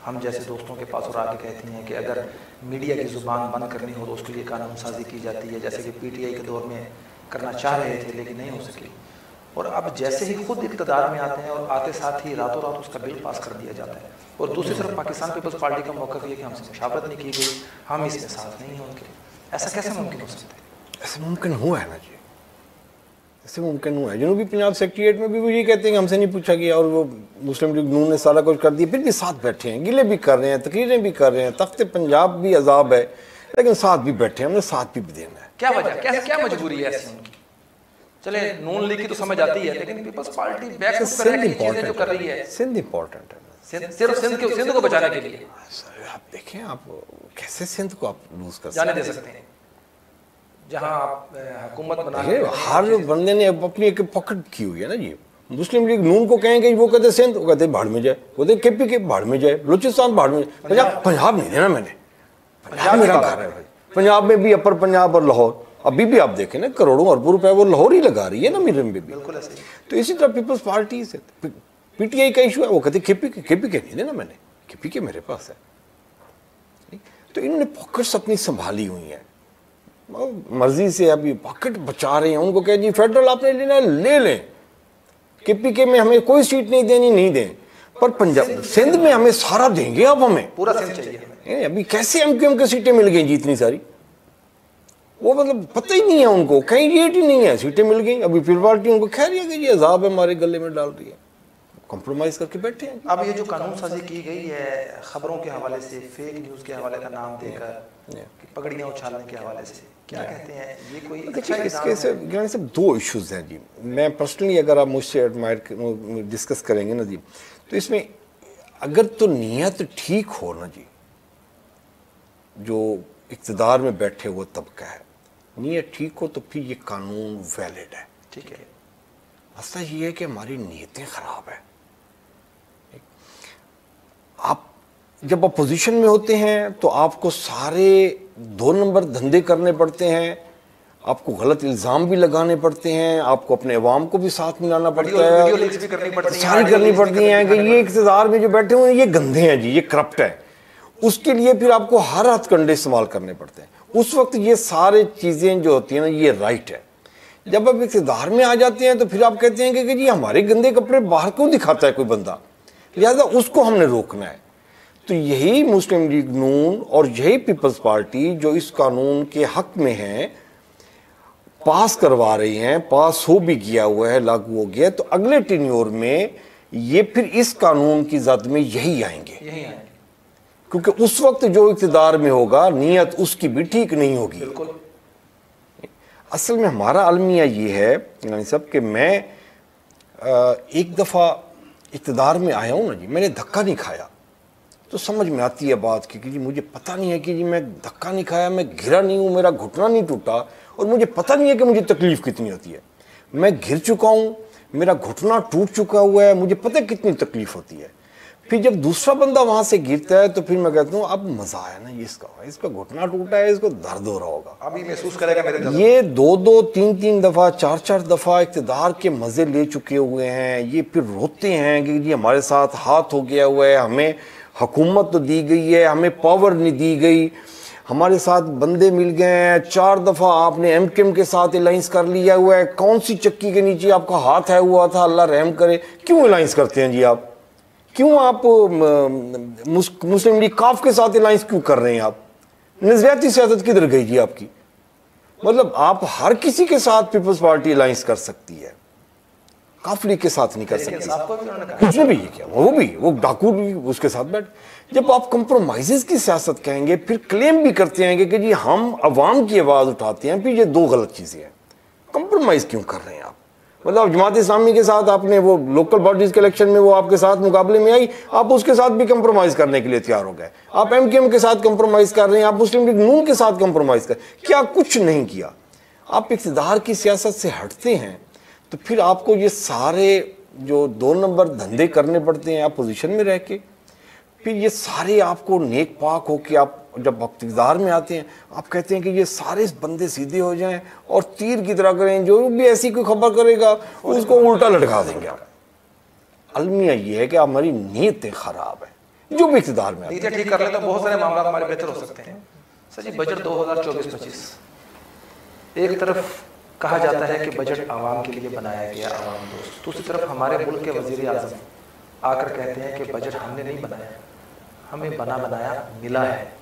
हम जैसे दोस्तों के पास और आके कहती हैं कि अगर मीडिया की ज़ुबान बंद करनी हो तो उसके लिए कानून साजी की जाती है, जैसे कि पीटीआई के दौर में करना चाह रहे थे लेकिन नहीं हो सकी। और अब जैसे ही खुद इक़्तिदार में आते हैं और आते साथ ही रातों रात उसका बिल पास कर दिया जाता है। और दूसरी तरफ पाकिस्तान पीपल्स पार्टी का मौक़िफ़ ये कि हमसे मुशावरत नहीं की गई, हम इसमें साथ नहीं हैं उनके। ऐसा कैसे मुमकिन हो सकता है? ऐसा मुमकिन हुआ है ना जी, ऐसे मुमकिन हुआ है। जनूबी पंजाब सेक्रेटेरिएट में भी वो ये कहते हैं कि हमसे नहीं पूछा गया और वो मुस्लिम लीग नून ने सारा कुछ कर दिया, फिर भी साथ बैठे हैं, गिले भी कर रहे हैं, तकरीरें भी कर रहे हैं, तख्ते पंजाब भी अजाब है लेकिन साथ भी बैठे हैं, हमने साथ भी देना है। क्या वजह, क्या मजबूरी है ऐसी उनकी? चले नून लीग की तो समझ आती है लेकिन पीपल्स पार्टी बैक जो कर रही है। सिंध इंपॉर्टेंट है, सिर्फ सिंध को बचाने के लिए। आप देखें, आप कैसे सिंध को आप लूज कर जाने दे सकते हैं जहां आप हुकूमत बना रहे हैं? हर बंदे ने अपनी एक पॉकेट की हुई है ना जी। मुस्लिम लीग नून को कहेंगे, वो कहते सिंध, वो कहते भाड़ में जाए, वो कहते केपी के भाड़ में जाए, बलूचिस्तान भाड़ में जाए। पंजाब नहीं देना मैंने, पंजाब मेरा घर है भाई। पंजाब में भी अपर पंजाब और लाहौर, अभी भी आप देखें ना करोड़ों अरबों रुपए वो लाहौर ही लगा रही है ना मीरम में भी। बिल्कुल ऐसे ही। तो इसी तरह पीपल्स पार्टी से पीटीआई का इशू है, वो कहते केपी के नहीं देना मैंने, केपी के मेरे पास है। तो इन्होंने पॉकेट्स अपनी संभाली हुई हैं, मर्जी से अभी पॉकेट बचा रहे हैं। उनको कह जी फेडरल आपने लेना ले लें, केपीके में हमें कोई सीट नहीं देनी, नहीं दें, पर पंजाब सिंध में हमें सारा देंगे, अब हमें पूरा सिंध चाहिए। अभी कैसे एमक्यूएम की सीटें मिल गई जी इतनी सारी, वो मतलब पता ही नहीं है उनको, कहीं रेट ही नहीं है, सीटें मिल गई। अभी फिर पार्टी उनको कह रही है कि ये अजाब है हमारे गले में डाल रही है, कॉम्प्रोमाइज करके बैठे हैं। अब ये जो कानून साजी की गई है खबरों के हवाले से, फेक न्यूज़ के हवाले का नाम देकर, पगड़ियाँ उछालने के हवाले से, क्या कहते हैं ये कोई अच्छा इसके से गिलानी साहब दो इश्यूज हैं जी। मैं पर्सनली अगर आप मुझसे एडमायर डिस्कस करेंगे ना जी, तो इसमें अगर तो नीयत ठीक हो ना जी, जो इक़्तिदार में बैठे हुए तबका है, नीयत ठीक हो तो फिर ये कानून वैलिड है, ठीक है। मसला ये है कि हमारी नीयतें ख़राब है। आप जब अपोजिशन में होते हैं तो आपको सारे 2 नंबर धंधे करने पड़ते हैं, आपको गलत इल्ज़ाम भी लगाने पड़ते हैं, आपको अपने अवाम को भी साथ मिलाना पड़ता है, सारी करनी पड़ती हैं कि ये इक़्तिदार में जो बैठे हुए हैं ये गंदे हैं जी, ये करप्ट है। उसके लिए फिर आपको हर हथकंडे इस्तेमाल करने पड़ते हैं। उस वक्त ये सारे चीज़ें जो होती हैं ना, ये राइट है। जब आप इक़्तिदार में आ जाते हैं तो फिर आप कहते हैं कि जी हमारे गंदे कपड़े बाहर क्यों दिखाता है कोई बंदा, लिहाजा उसको हमने रोकना है। तो यही मुस्लिम लीग नून और यही पीपल्स पार्टी जो इस कानून के हक में है, पास करवा रही हैं, पास हो भी गया हुआ है, लागू हो गया, तो अगले टेन्योर में ये फिर इस कानून की जद में यही आएंगे, क्योंकि उस वक्त जो इक़्तिदार में होगा नीयत उसकी भी ठीक नहीं होगी। बिल्कुल। असल में हमारा अलमिया ये है यानी सब कि मैं एक दफ़ा इक़्तिदार में आया हूँ ना जी, मैंने धक्का नहीं खाया तो समझ में आती है बात कि जी मुझे पता नहीं है कि जी मैं धक्का नहीं खाया, मैं गिरा नहीं हूँ, मेरा घुटना नहीं टूटा, और मुझे पता नहीं है कि मुझे तकलीफ़ कितनी होती है। मैं गिर चुका हूँ, मेरा घुटना टूट चुका हुआ है, मुझे पता है कितनी तकलीफ़ होती है। फिर जब दूसरा बंदा वहाँ से गिरता है तो फिर मैं कहता हूँ अब मज़ा आया ना, इसका घुटना टूटा है, इसको दर्द हो रहा होगा, अभी महसूस करेगा मेरे दर्द। ये 2-2, 3-3 दफ़ा, 4-4 दफ़ा इक़्तिदार के मज़े ले चुके हुए हैं। ये फिर रोते हैं कि जी हमारे साथ हाथ हो गया हुआ है, हमें हुकूमत तो दी गई है, हमें पावर नहीं दी गई, हमारे साथ बंदे मिल गए हैं, 4 दफ़ा आपने एमकेएम के साथ अलाइंस कर लिया हुआ है, कौन सी चक्की के नीचे आपका हाथ है हुआ था, अल्लाह रहम करे। क्यों अलाइंस करते हैं जी आप, क्यों आप मुस्लिम लीग काफ के साथ अलाइंस क्यों कर रहे हैं आप? नजरियाती सियासत किधर गई जी आपकी? मतलब आप हर किसी के साथ पीपल्स पार्टी अलाइंस कर सकती है, काफ लीग के साथ नहीं कर सकती। उसने भी ये किया, वो डाकू भी उसके साथ बैठ। जब आप कंप्रोमाइजेस की सियासत कहेंगे फिर क्लेम भी करते हैं कि जी हम अवाम की आवाज़ उठाते हैं, फिर ये दो गलत चीज़ें हैं। कंप्रोमाइज़ क्यों कर रहे हैं आप? मतलब जमात इस्लामी के साथ आपने वो लोकल बॉडीज के इलेक्शन में वो आपके साथ मुकाबले में आई, आप उसके साथ भी कंप्रोमाइज़ करने के लिए तैयार हो गए। आप एमकेएम के साथ कंप्रोमाइज़ कर रहे हैं, आप मुस्लिम लीग नून के साथ कंप्रोमाइज़ कर, क्या कुछ नहीं किया। आप इक़्तिदार की सियासत से हटते हैं तो फिर आपको ये सारे जो 2 नंबर धंधे करने पड़ते हैं अपोजिशन में रह के, फिर ये सारे आपको नेक पाक हो के आप जब इक़्तिदार में आते हैं आप कहते हैं कि ये सारे बंदे सीधे हो जाएं और तीर की तरह करें, जो भी ऐसी कोई खबर करेगा उसको उल्टा लटका देंगे आप। अलमिया ये है कि हमारी नीयतें ख़राब है। जो भी इक़्तिदार में नीयतें ठीक कर ले तो बहुत सारे मामला हमारे बेहतर हो सकते हैं। सर जी, बजट 2024-25 एक तरफ कहा जाता है कि बजट आवाम के लिए बनाया गया, आवाम दोस्त, दूसरी तरफ हमारे मुल्क के वज़ीर आज़म आकर कहते हैं कि बजट हमने नहीं बनाया, हमें बना बनाया मिला है,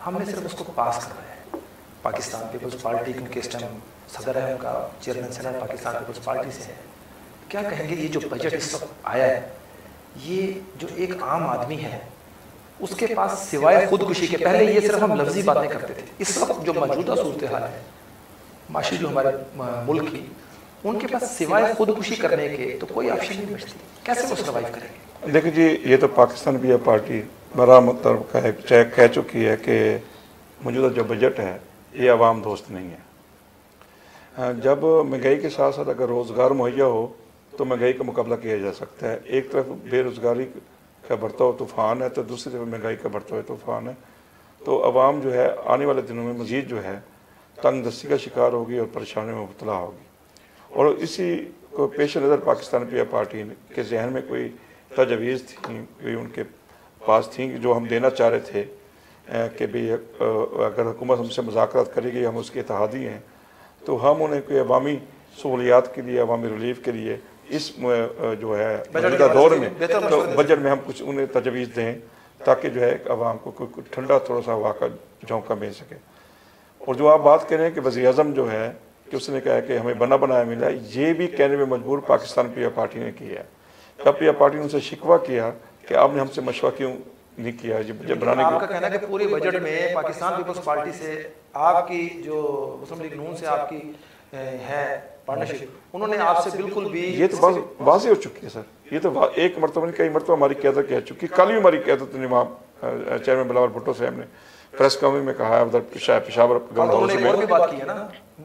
हमने सिर्फ उसको पास करवाया है। पाकिस्तान पीपल्स पार्टी, क्योंकि इस टाइम सदर है उनका, chairman senate Pakistan peoples party से है, क्या कहेंगे ये जो बजट इस वक्त आया है, ये जो एक आम आदमी है उसके पास सिवाय खुदकुशी के, पहले ये सिर्फ हम लफ्जी बातें करते थे, इस वक्त जो मौजूदा सूरत हाल है माशी जो हमारे मुल्क की, उनके पास सिवाय खुदकुशी करने के तो कोई ऑप्शन नहीं बचती, कैसे वो सर्वाइव करेंगे? देखिए जी, ये तो पाकिस्तान भी पार्टी बड़ा मतलब कह चुकी है कि मौजूदा जो बजट है ये आवाम दोस्त नहीं है। जब महंगाई के साथ साथ अगर रोज़गार मुहैया हो तो महंगाई का मुकाबला किया जा सकता है। एक तरफ बेरोज़गारी का बढ़ता हुआ तूफ़ान है तो दूसरी तरफ महंगाई का बढ़ता हुआ तूफ़ान है। तो आवाम जो है आने वाले दिनों में मज़ीद जो है तंग दस्ती का शिकार होगी और परेशानी में मुब्तला होगी। और इसी को पेश नज़र पाकिस्तान पीपल्स पार्टी के जहन में कोई तजवीज़ थी उनके पास थी जो हम देना चाह रहे थे कि भाई अगर हुकूमत हमसे मुज़ाकरात करेगी, हम उसके इत्तेहादी हैं, तो हम उन्हें कोई अवामी सहूलियात के लिए, अवामी रिलीफ के लिए इस जो है मौजूदा दौर में तो बजट में हम कुछ उन्हें तजवीज़ दें ताकि जो है आवाम को कोई ठंडा थोड़ा सा हवा का झोंका मिल सके। और जो आप बात करें कि वज़ीर-ए-आज़म जो है कि उसने कहा कि हमें बना बनाया मिला, ये भी कहने में मजबूर पाकिस्तान पीपल पार्टी ने किया। तब पीपल पार्टी ने उनसे शिकवा किया कि आपने हमसे मशवरा क्यों नहीं किया जब बनाने आपका कहना है कि पूरे बजट में पाकिस्तान पीपल्स पार्टी से आपकी जो मुस्लिम लीग नून से आपकी है पार्टनरशिप, उन्होंने आपसे बिल्कुल भी ये तो वाज़ेह हो चुकी है सर। ये तो एक मरतबा नहीं कई मरतबा हमारी क़यादत कह चुकी। कल भी हमारी क़यादत ने वहाँ चेयरमैन बिलावल भुट्टो साहब ने प्रेस कॉन्फ्रेंस में कहा है, उधर पेशावर उन्होंने और भी बात की है ना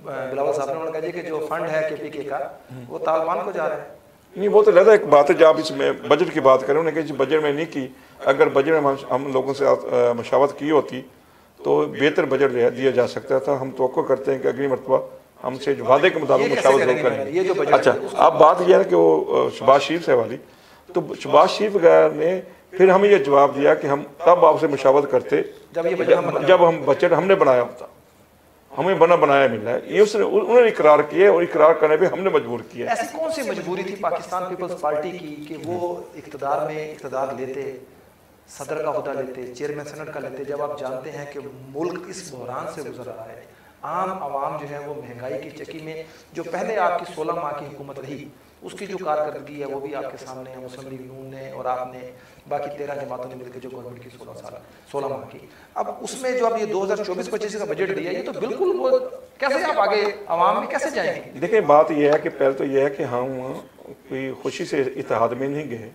बिलावल साहब ने, उन्होंने कहा कि जो फंड है केपीके का वो तालिबान को जा रहा है। नहीं, वो तो लगा एक बात है। जब आप इसमें बजट की बात करें, उन्होंने कहा बजट में नहीं की, अगर बजट में हम लोगों से मशावरत की होती तो बेहतर बजट दिया जा सकता था। हम तवक्को करते हैं कि अगली मरतबा हमसे जो वादे के मुताबिक मशावरत जरूर करेंगे। अच्छा, अब बात यह है कि वो शहबाज शरीफ से वाली, तो शहबाज शरीफ ने फिर हमें यह जवाब दिया कि हम तब आपसे मशावरत करते जब हम बजट हमने बनाया होता, हमें बनाया मिला है। ये उन्होंने इकरार किया और इकरार करने पे हमने मजबूर किया। ऐसी कौन सी मजबूरी थी पाकिस्तान पीपल्स पार्टी की कि वो इक़्तिदार लेते, सदर का ओहदा लेते, चेयरमैन सेनेट का लेते, जब आप जानते हैं कि मुल्क इस बहरान से गुजर रहा है, आम आवाम जो है वो महंगाई की चक्की में, जो पहले आपकी 16 माह की हुकूमत रही उसकी जो कारकर्दगी है वो भी आपके सामने है। मुस्लिम लीग नून ने और आपने बाकी 13 जमातों ने मिलकर जो गवर्नमेंट की 16 माह की, अब उसमें जो अब ये 2024-25 का बजट दिया, ये तो बिल्कुल वो कैसे आप आगे आवाम में कैसे जाएंगे? देखिए, बात यह है कि पहले तो यह है कि हम कोई खुशी से इत्तेहाद में नहीं गए,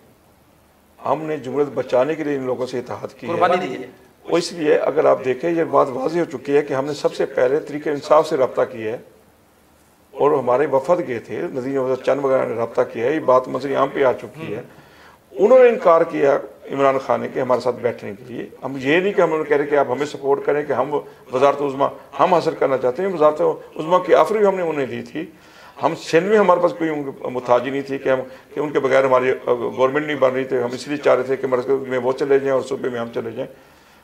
हमने जुमहूरियत बचाने के लिए इन लोगों से इत्तेहाद किया, कुर्बानी दी है। वो इसलिए अगर आप देखें ये बात वाज़ेह हो चुकी है कि हमने सबसे पहले तरीके इंसाफ से रब्ता किया है और हमारे वफद गए थे, नज़ीर चंद वगैरह ने रब्ता किया है, ये बात मंजर आम पे आ चुकी है। उन्होंने इनकार किया इमरान खान ने कि हमारे साथ बैठने के लिए। हम ये नहीं कि हम उन्होंने कह रहे कि आप हमें सपोर्ट करें कि हम वज़ारत उज़्मा हम हासिल करना चाहते हैं। वज़ारत उज़्मा की ऑफर भी हमने उन्हें दी थी। हम सिंध में हमारे पास कोई मुताजी नहीं थी कि उनके बगैर हमारी गवर्नमेंट नहीं बन रही थी। हम इसलिए चाह रहे थे कि मरकज़ में वो चले जाएँ और सूबे में हम चले जाएँ।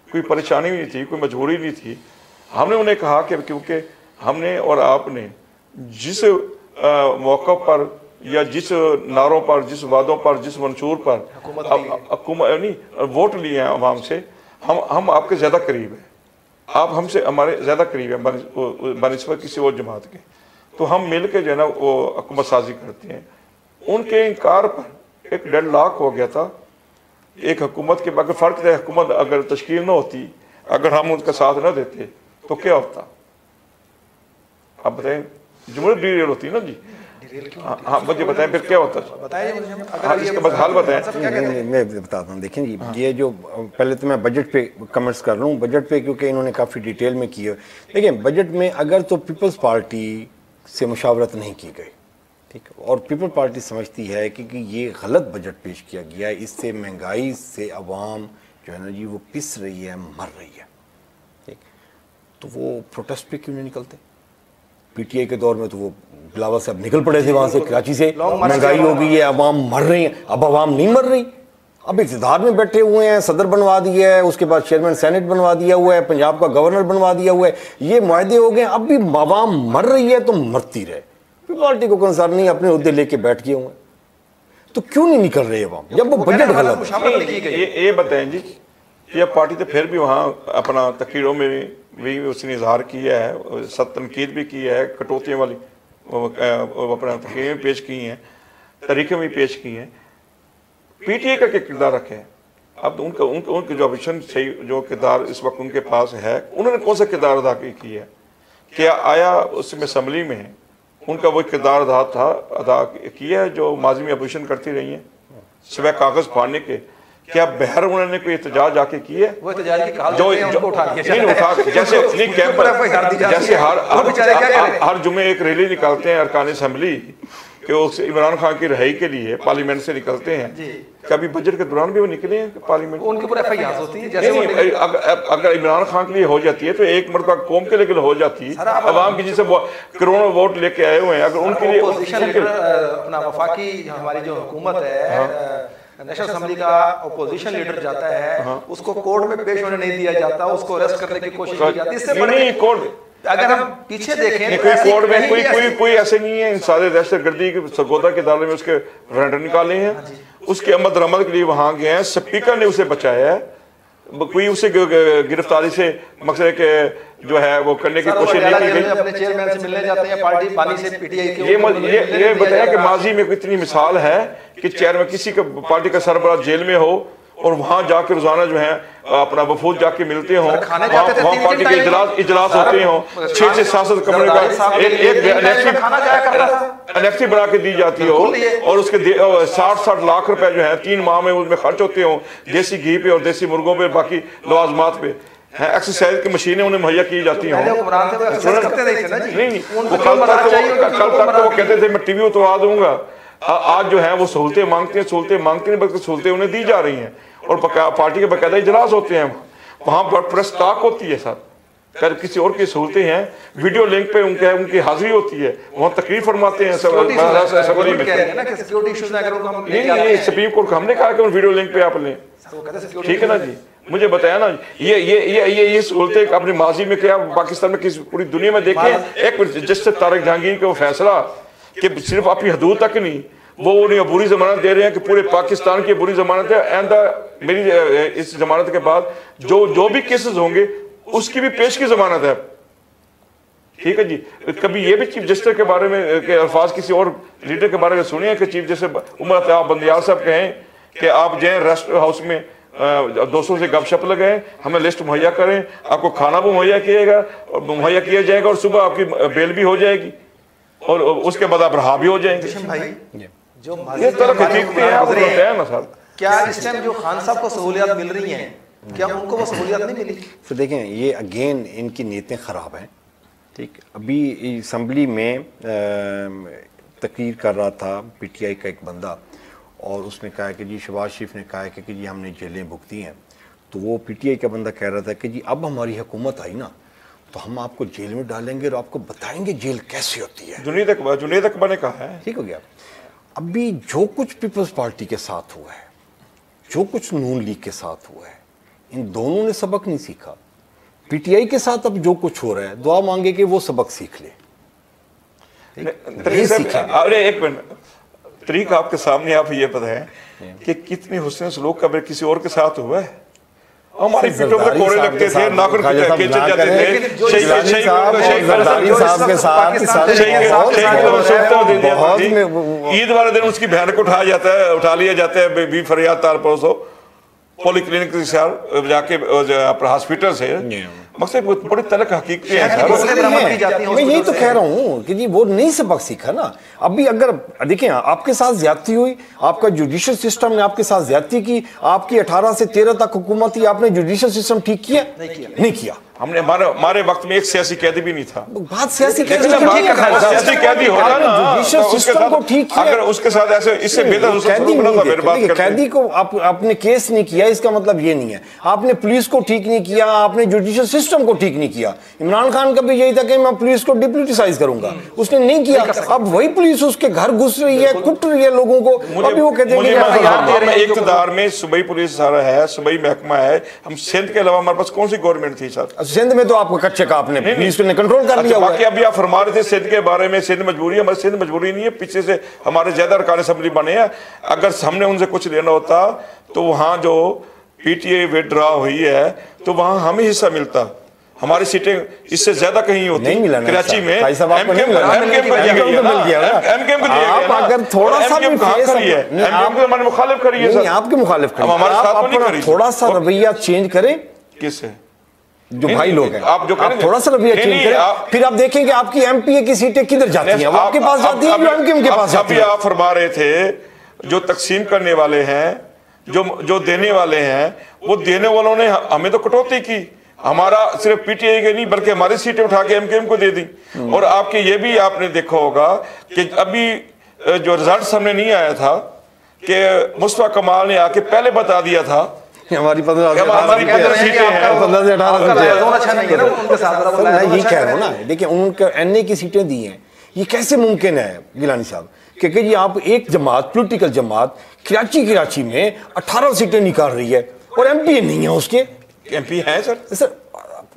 कोई परेशानी नहीं थी, कोई मजबूरी नहीं थी। हमने उन्हें कहा कि क्योंकि हमने और आपने जिस मौक़ा पर या जिस नारों पर, जिस वादों पर, जिस मंशूर पर नहीं वोट लिए हैं आवाम से, हम आपके ज़्यादा करीब हैं, आप हमसे हमारे ज़्यादा करीब हैं बनिस्बत किसी और जमात के, तो हम मिल के जो है ना वो हुकूमत साजी करते हैं। उनके इनकार पर एक डेडलॉक हो गया था एक हुकूमत के। अगर फ़र्क है, हुकूमत अगर तश्कील न होती, अगर हम उनका साथ न देते तो क्या होता? आप बताएं, जुमहूरियत डिरेल होती ना जी। हाँ, मुझे बताएं फिर क्या होता है, बताइए इसका बस हाल बताएं। मैं बताता हूँ। देखें जी, ये जो पहले तो मैं बजट पे कमेंट्स कर रहा हूँ, बजट पे क्योंकि इन्होंने काफ़ी डिटेल में किया। देखिए, बजट में अगर तो पीपल्स पार्टी से मुशावरत नहीं की गई, ठीक है, और पीपल पार्टी समझती है कि ये गलत बजट पेश किया गया है, इससे महंगाई से आवाम जो है ना जी वो पिस रही है, मर रही है, ठीक, तो वो प्रोटेस्ट पे क्यों नहीं निकलते? पीटीआई के दौर में तो वो बिलावल साहब निकल पड़े थे वहाँ से कराची से, महंगाई हो गई है, आवाम मर रही है। अब आवाम नहीं मर रही, अब इक़्तिदार में बैठे हुए हैं, सदर बनवा दिया है, उसके बाद चेयरमैन सेनेट बनवा दिया हुआ है, पंजाब का गवर्नर बनवा दिया हुआ है, ये मुआहदे हो गए। अब भी आवाम मर रही है तो मरती रहे, पार्टी को कंसर्न नहीं, अपने उहदे लेके बैठ गए हुए, तो क्यों नहीं निकल रहे अवाम जब वो बजट गलत है? ये बताएं जी, ये पार्टी तो फिर भी वहाँ अपना तकरीरों में भी उसने इजहार किया है, सब तनकीद भी की है, कटौतियों वाली अपना तकरीरें पेश की हैं, तरीके भी पेश की हैं। पीटीआई का क्या किरदार रखे है? अब उनके जो अपोजिशन सही जो किरदार इस वक्त उनके पास है, उन्होंने कौन सा किरदार अदा किया है? क्या आया उसमें असम्बली में उनका वो किरदार अदा किया है जो माजी में अपोजिशन करती रही है सिवाय कागज फाड़ने के? क्या बहर उन्होंने कोई एहतजाज जाके की है? वो एहतजाज की कहाल जो उठा नहीं उठा, जैसे नहीं कैंप जैसे हर जुमे एक रैली निकालते हैं अरकान असम्बली कि वो इमरान खान की रिहाई के लिए पार्लियामेंट से निकलते हैं, कभी बजट के दौरान भी वो निकले हैं पार्लियामेंट? उनके ऊपर एफआईआर होती है। जैसे अगर इमरान खान के लिए हो जाती है तो एक मरतबा कौम के लिए हो जाती है, अवाम की जिसे करोड़ों वोट लेके आए हुए हैं, अगर उनके लिए अपना वफाकी हमारी जो हुकूमत है नेशनल असेंबली का अपोजिशन लीडर जाता है, उसको कोर्ट में पेश होने नहीं दिया जाता, उसको अरेस्ट करने की कोशिश की जाती है। इससे बड़े कोर्ट अगर हम पीछे देखें कोई कोर्ट में कोई ऐसे नहीं है। इन सारे दहशतगर्दी के सरगोदा के दायरे में उसके रेंडर निकाले हैं, उसके अमद दरामद के लिए वहां गए हैं, स्पीकर ने उसे बचाया है, कोई उसे गिरफ्तारी से मकसद के जो है वो करने की कोशिश नहीं की गई। अपने चेयरमैन से मिलने जाते हैं, पार्टी पानी से पीटीआई के ये बताया कि माजी में इतनी मिसाल है कि चेयरमैन किसी का पार्टी का सरबराह जेल में हो और वहां जाके रोजाना जो है अपना वफूद जाके मिलते हो, वहाँ पार्टी के इजलास होते हो, 6 से 7 कमरे का एक एनेक्सी बना के दी जाती हो और उसके 60 लाख रुपए जो है 3 माह में उसमें खर्च होते हो, देसी घी पे और देसी मुर्गों पे, बाकी लवाजमात पे एक्सरसाइज की मशीनें उन्हें मुहैया की जाती हैं। नहीं, कल तक वो कहते थे मैं टीवी उतरवा दूंगा, आज जो है वो सहूलतें मांगते हैं बल्कि सहूलतें उन्हें दी जा रही हैं और पार्टी के बाकायदा इजलास होते हैं, वहां पर प्रेस टॉक होती है सर, किसी और की सहूलतें हैं, वीडियो लिंक पे उनकी हाजिरी होती है, वहाँ तकरीर फरमाते हैं सुप्रीम कोर्ट। हमने कहा कि वीडियो लिंक पे आप लें, ठीक है ना जी, मुझे बताया ना ये सहूलतें अपने माजी में क्या पाकिस्तान में किसी पूरी दुनिया में देखें। एक मिनट, जस्टिस तारिक जहांगीर का वो फैसला कि सिर्फ आपकी हदूद तक नहीं, वो उन्हें बुरी जमानत दे रहे हैं कि पूरे पाकिस्तान की बुरी जमानत है, एंड मेरी इस जमानत के बाद जो भी केसेस होंगे उसकी भी पेश की जमानत है, ठीक है जी। कभी ये भी चीफ जस्टिस के बारे में के अल्फाज किसी और लीडर के बारे में सुने हैं कि चीफ जस्टिस उमर अता बंदियाल साहब कहें कि आप जो रेस्ट हाउस में दोस्तों से गपशप लगाएं, हमें लिस्ट मुहैया करें, आपको खाना भी मुहैया किया जाएगा और सुबह आपकी बेल भी हो जाएगी और उसके बाद आप रहा भी हो जाएंगे। भाई जो ये तरह है ना सर, क्या इस टाइम जो खान साहब को सहूलियत मिल रही हैं, क्या उनको वो सहूलियत नहीं मिली? तो देखें, ये अगेन इनकी नीयतें ख़राब हैं, ठीक। अभी असम्बली में तकरीर कर रहा था पीटीआई का एक बंदा और उसने कहा कि जी शहबाज शरीफ ने कहा कि जी हमने जेलें भुगती हैं, तो वो पीटीआई का बंदा कह रहा था कि जी अब हमारी हुकूमत आई ना तो हम आपको जेल में डालेंगे और आपको बताएंगे जेल कैसी होती है। जुनैद अकबर ने कहा है, ठीक हो गया। अभी जो कुछ पीपल्स पार्टी के साथ हुआ है, जो कुछ नून लीग के साथ हुआ है, इन दोनों ने सबक नहीं सीखा। पीटीआई के साथ अब जो कुछ हो रहा है, दुआ मांगे कि वो सबक सीख ले। अरे एक मिनट, तरीका आपके सामने, आप ये बताएं कि कितनी हुस्न सलूक कभी किसी और के साथ हुआ है। हमारी पीठों पे कोड़े लगते थे, नाखून खींचे जाते थे, ईद वाले दिन उसकी बहन को उठा लिया जाता है बी फरियाद तार परोसो पॉलीक्लिनिक जाके हॉस्पिटल से। मकसद बड़ी तलक हकीकत है। मैं यही तो कह रहा हूँ कि जी वो नहीं सबक सीखा ना। अभी अगर देखिए आपके साथ ज्यादती हुई, आपका जुडिशियल सिस्टम ने आपके साथ ज्यादती की, आपकी 18 से 13 तक हुकूमत थी, आपने जुडिशियल सिस्टम ठीक किया? नहीं किया। हमने हमारे वक्त में एक सियासी कैदी भी नहीं था। बात सियासी कैदी होता ना, जुडिशियल सिस्टम को ठीक किया, अगर उसके साथ ऐसे इससे बेहतर कैदी को आपने केस नहीं किया, इसका मतलब ये नहीं है आपने पुलिस को ठीक नहीं किया, आपने जुडिशियल सिस्टम को ठीक नहीं किया। इमरान खान का भी यही था कि मैं पुलिस को डिप्यूटिसाइज करूंगा, उसने नहीं किया। अब वही पुलिस उसके घर घुस रही है, कुट रही है लोगों को। अभी वो कहते हैं इक़्तिदार में सूबाई पुलिस सारा है, सूबाई महकमा है। हम सिंध के अलावा हमारे पास कौन सी गवर्नमेंट थी सर? सिंध में तो आपको कच्चे का आपने पुलिस ने कंट्रोल कर लिया। बाकी अभी आप फरमा रहे थे सिंध के बारे में, सिंध मजबूरी, हमारी सिंध मजबूरी नहीं है। पीछे से हमारे ज्यादा अरकान असेंबली बने हैं। अगर हमने उनसे कुछ लेना होता तो वहां जो पीटीआई विड्रॉ हुई है तो वहां हमें हिस्सा मिलता। हमारी सीटें इससे ज्यादा कहीं होती नहीं मिला कराची में। अगर थोड़ा सा हमारे मुखालिफ करिए सर, आपके मुखालिफ हमारे साथ थोड़ा सा रवैया चेंज करें। किससे? जो भाई लोग हैं, आप जो थोड़ा सा रवैया चेंज करें, फिर आप देखेंगे आपकी एमपीए की सीटें किधर जाती हैं, वो आपके पास जाती हैं, जो एमकेएम के पास जाती हैं। आप फरमा रहे थे जो तकसीम करने वाले हैं, जो देने वाले हैं, वो देने वालों ने हमें तो कटौती की। हमारा सिर्फ पीटीआई के नहीं बल्कि हमारी सीटें उठा के एमकेएम को दे दी। और आपके ये भी आपने देखा होगा कि अभी जो रिजल्ट सामने नहीं आया था कि मुस्तफा कमाल ने आके पहले बता दिया था हमारी 15 से 18 सीटें मैं यही कह रहा हूँ ना। देखिए उनके एनए की सीटें दी हैं, ये कैसे मुमकिन है गिलानी साहब कि जी आप एक जमात, पॉलिटिकल जमात कराची में 18 सीटें निकाल रही है और एमपी नहीं है उसके। एमपी हैं सर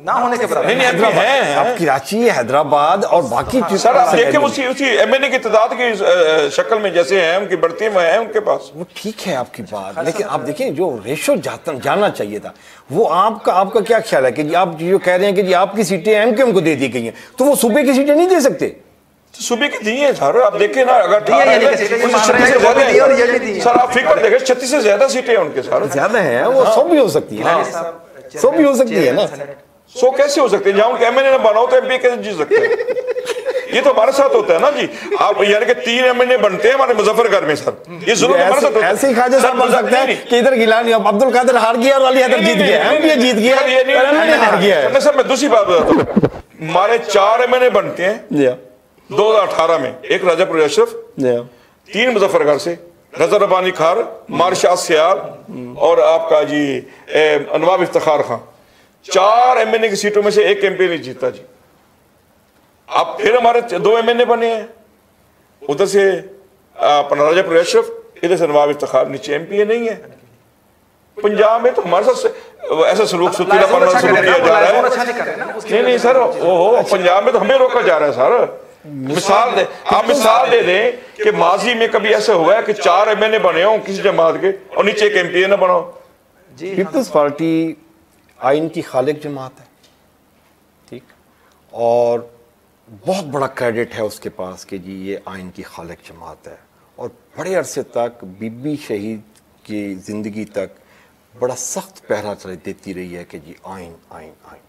ना होने के बराबर। नहीं एमपी हैं आप कराची, हैदराबाद और बाकी सर आप देखें उसी एमएनए की तादाद की शक्ल में जैसे हैं उनकी बढ़ती है उनके पास। वो ठीक है आपकी बात, लेकिन आप देखें जो रेशो जाना चाहिए था वो आपका क्या ख्याल है कि जी आप जो कह रहे हैं कि जी आपकी सीटें एमकेएम को दे दी गई हैं, तो वो सूबे की सीटें नहीं दे सकते? सूबे की दी है सर, आप देखें ना, अगर सर आप फिक्र देखें 36 से ज्यादा सीटें हैं उनके सर, ज्यादा हैं वो 100 भी हो सकती है, 100 भी हो सकती है ना। 100 कैसे हो सकते हैं? जहां उनके एमएनए ना बनाओ तो एमपी कैसे जीत सकते हैं? ये तो हमारे साथ होता है ना जी। आप यानी कि 3 एमएनए बनते हैं हमारे मुजफ्फरनगर में सर, ये जरूर हमारे साथ ऐसे ही खाजा साहब बन सकते हैं कि इधर गिलानी अब्दुल कादिर हार गया और अली हैदर जीत गया, एमपी जीत गया, एमएनए हार गया है। सर मैं दूसरी बात बताता हूं, हमारे 4 एमएनए बनते हैं 2018 में, एक राजापुर अशरफ, 3 मुजफ्फरनगर से रजा रब्बानी खार, मारशाद सियाल और आपका जी नवाब इफ्तिखार खान। 4 एमएनए की सीटों में से एक एमपी नहीं जीता जी। अब फिर हमारे 2 एमएनए बने हैं, उधर से अपना राजापुर अशरफ, इधर से नवाब इफ्तिखार, नीचे एमपी नहीं है। पंजाब में तो हमारे साथ ऐसा सलूक किया जा रहा है। नहीं सर, ओहो पंजाब में तो हमें रोका जा रहा है सर। आप मिसाल दे दें कि माजी में कभी ऐसा हुआ है कि 4 एमएनए बने हों किसी जमात के और नीचे एक एमपी ना बनाओ? पीपल्स पार्टी आइन की खालिक जमात है, ठीक, और बहुत बड़ा क्रेडिट है उसके पास कि जी ये आइन की खालिक जमात है, और बड़े अरसे तक बीबी शहीद की ज़िंदगी तक बड़ा सख्त पहरा देती रही है कि जी आइन आइन आइन।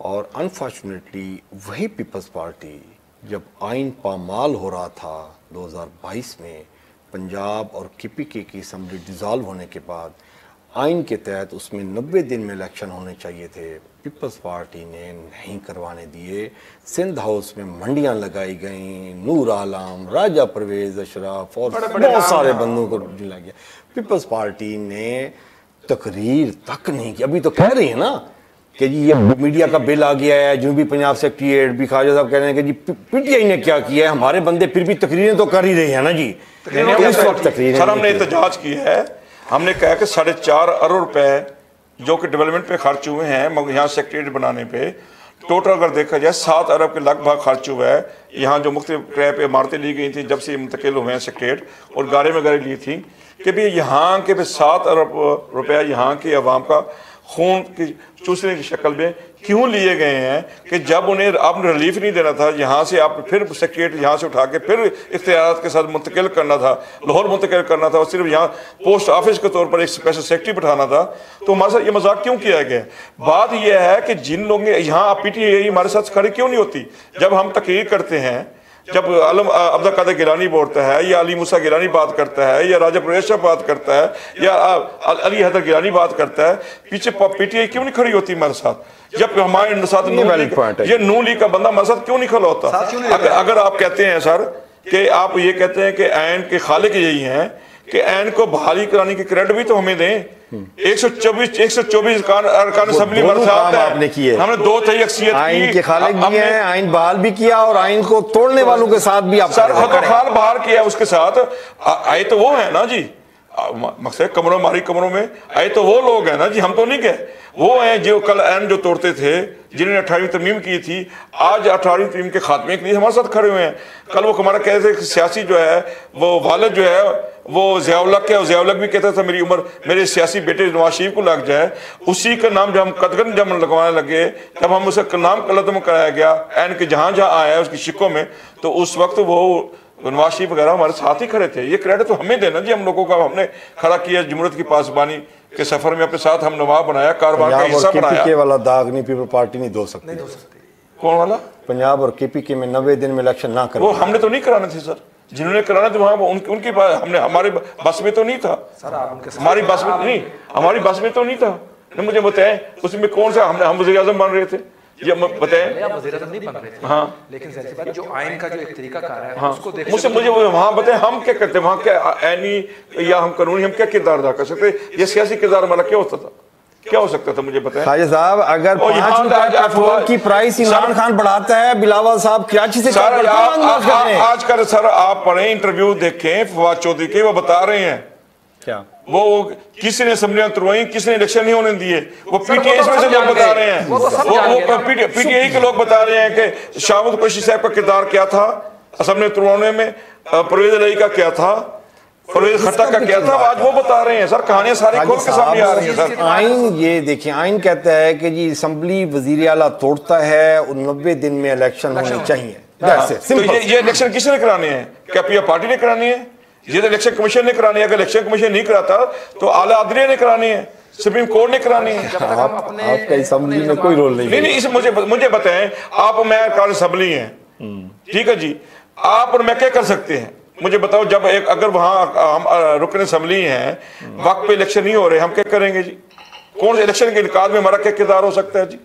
और अनफॉर्चुनेटली वही पीपल्स पार्टी जब आइन पामाल हो रहा था 2022 में, पंजाब और केपीके की असम्बली डिज़ोल्व होने के बाद आइन के तहत उसमें 90 दिन में इलेक्शन होने चाहिए थे, पीपल्स पार्टी ने नहीं करवाने दिए। सिंध हाउस में मंडियां लगाई गई, नूर आलम, राजा परवेज अशरफ और बहुत सारे बंदों को दिला गया। पीपल्स पार्टी ने तकरीर तक नहीं की। अभी तो कह रही है ना कि जी ये मीडिया का बिल आ गया है, जनूबी पंजाब सेक्रेटरीट भी खाजा साहब कह रहे हैं कि जी पीटीआई ने क्या किया है, हमारे बंदे फिर भी तकरीरें तो कर ही रहे हैं ना जी। सर हमने एहतजाज किया है, हमने कहा कि 4.5 अरब रुपए जो कि डेवलपमेंट पे खर्च हुए हैं यहाँ सेक्रेटरीट बनाने पे, टोटल अगर देखा जाए 7 अरब के लगभग खर्च हुआ है। यहाँ जो मुख्तलिफ क्रय पे इमारतें ली गई थी जब से मुंतकिल हुए हैं सेक्रेटरीट, और गाड़ी में गाड़ी ली थी कि भी यहाँ के 7 अरब रुपया यहाँ की आवाम का खून की चूसने की शक्ल में क्यों लिए गए हैं कि जब उन्हें आपने रिलीफ नहीं देना था, यहाँ से आप फिर सेक्रेटरी यहाँ से उठा के फिर इख्तियारात के साथ मुंतकिल करना था, लाहौर मुंतकिल करना था, और सिर्फ यहाँ पोस्ट ऑफिस के तौर पर एक स्पेशल सेक्रेटरी बिठाना था, तो हमारे साथ ये मजाक क्यों किया गया? बात यह है कि जिन लोगों ने यहाँ पीटीआई हमारे साथ खड़ी क्यों नहीं होती? जब हम तकरीर करते हैं, जब आलम अब्दुल कादिर गिलानी बोलता है या अली मूसा गिलानी बात करता है या राजा पुरेशा बात करता है या अली हैदर गिलानी बात करता है, पीछे पीटीआई क्यों नहीं खड़ी होती हमारे साथ? जब हमारे साथ ये नून लीग का बंदा हमारे साथ क्यों नहीं खड़ा होता? अगर आप कहते हैं सर कि आप ये कहते हैं कि ऐन के खालिक यही हैं कि ऐन को बहाली कराने की क्रेडिट भी तो हमें दें। 124 अरकान असेंबली आपने किए, हमने 2/3 अक्सियत आइन के खालिक भी हैं, आइन बहाल भी किया और आइन को तोड़ने वालों के साथ भी आप सर खाल बहाल किया। उसके साथ आए तो वो है ना जी, मकसद कमरों में आए तो वो लोग हैं ना जी, हम तो नहीं गए। वो हैं जो कल ऐन जो तोड़ते थे, जिन्होंने 18वीं तरमीम की थी, आज 18वीं तरमीम के खात्मे के लिए हमारे साथ खड़े हुए हैं। कल वो हमारा कहते थे सियासी जो है वो वालिद जो है वो ज़ियाउल-हक है, और ज़ियाउल-हक भी कहता था मेरी उम्र मेरे सियासी बेटे नवाज शरीफ को लग जाए। उसी का नाम जब हम कदगन जब लगवाने लगे, जब हम उसका नाम कलदम कराया गया ऐन के जहाँ आया है उसकी शिकों में, तो उस वक्त वो नवाज शरीफ वगैरह हमारे साथ ही खड़े थे। ये क्रेडिट तो हमें देना जी, हम लोगों का हमने खड़ा किया जमहूरियत की पासबानी के सफर में अपने साथ हम नवाब बनाया, कारवान का हिस्सा बनाया। के वाला दाग नहीं पीपल पार्टी नहीं धो सकती। कौन वाला? पंजाब और केपीके में 90 दिन में इलेक्शन ना करें, वो हमने तो नहीं कराने थे सर, जिन्होंने कराना था वहाँ उनकी हमने हमारे बस में तो नहीं था सर, हमारी बस में नहीं, हमारी बस में तो नहीं था। मुझे बताएं उसमें कौन सा हम वज़ीर आज़म बन रहे थे, ये बताएं। नहीं बन रहे थे, हाँ, लेकिन जो आइन का जो एक तरीकाकार है हाँ, उसको मुझे वहाँ बताएं हम क्या करते हैं, वहाँ क्या आईनी या हम कानूनी हम क्या किरदार अदा कर सकते? ये सियासी किरदार हमारा क्या होता था? क्या हो सकता था मुझे बताएं। खाजा साहब, अगर 5 रुपए पेट्रोल की प्राइस इमरान खान बढ़ाता है, बिलावल साहब कराची से सर आजकल सर आप पढ़े इंटरव्यू देखें फवाद चौधरी के, वो बता रहे हैं क्या वो किसी ने असेंबलियां तुरवाई, किसी ने इलेक्शन नहीं होने दिए, वो पीटीआई में से लोग बता रहे हैं, वो पीटीआई के लोग बता रहे हैं कि शाहमद कुरैशी साहब का किरदार क्या था असेंबली तुरवाने में, परवेज इलाही का क्या था, परवेज खट्टक का क्या था, आज वो बता रहे हैं। सर कहानियां सारी खोल के सामने आ रही है सर। आइन ये देखिए, आइन कहता है कि जी असेंबली वजीर आला तोड़ता है और 90 दिन में इलेक्शन होने चाहिए। तो ये इलेक्शन किसने कराने हैं? क्या पीआर पार्टी ने करानी है? ये तो इलेक्शन कमीशन ने करानी है। अगर इलेक्शन कमीशन नहीं कराता तो आला अदलिया ने करानी है, सुप्रीम कोर्ट ने करानी है। आपका असेंबली में कोई रोल नहीं। नहीं, इस मुझे बताएं, आप मैं कार्य असेंबली हैं, ठीक है जी, आप और मैं क्या कर सकते हैं मुझे बताओ। जब एक अगर वहां हम रुकन असेंबली हैं, वक्त पे इलेक्शन नहीं हो रहे, हम क्या करेंगे जी? कौन से इलेक्शन के इनकाद में हमारा क्या किरदार हो सकता है जी?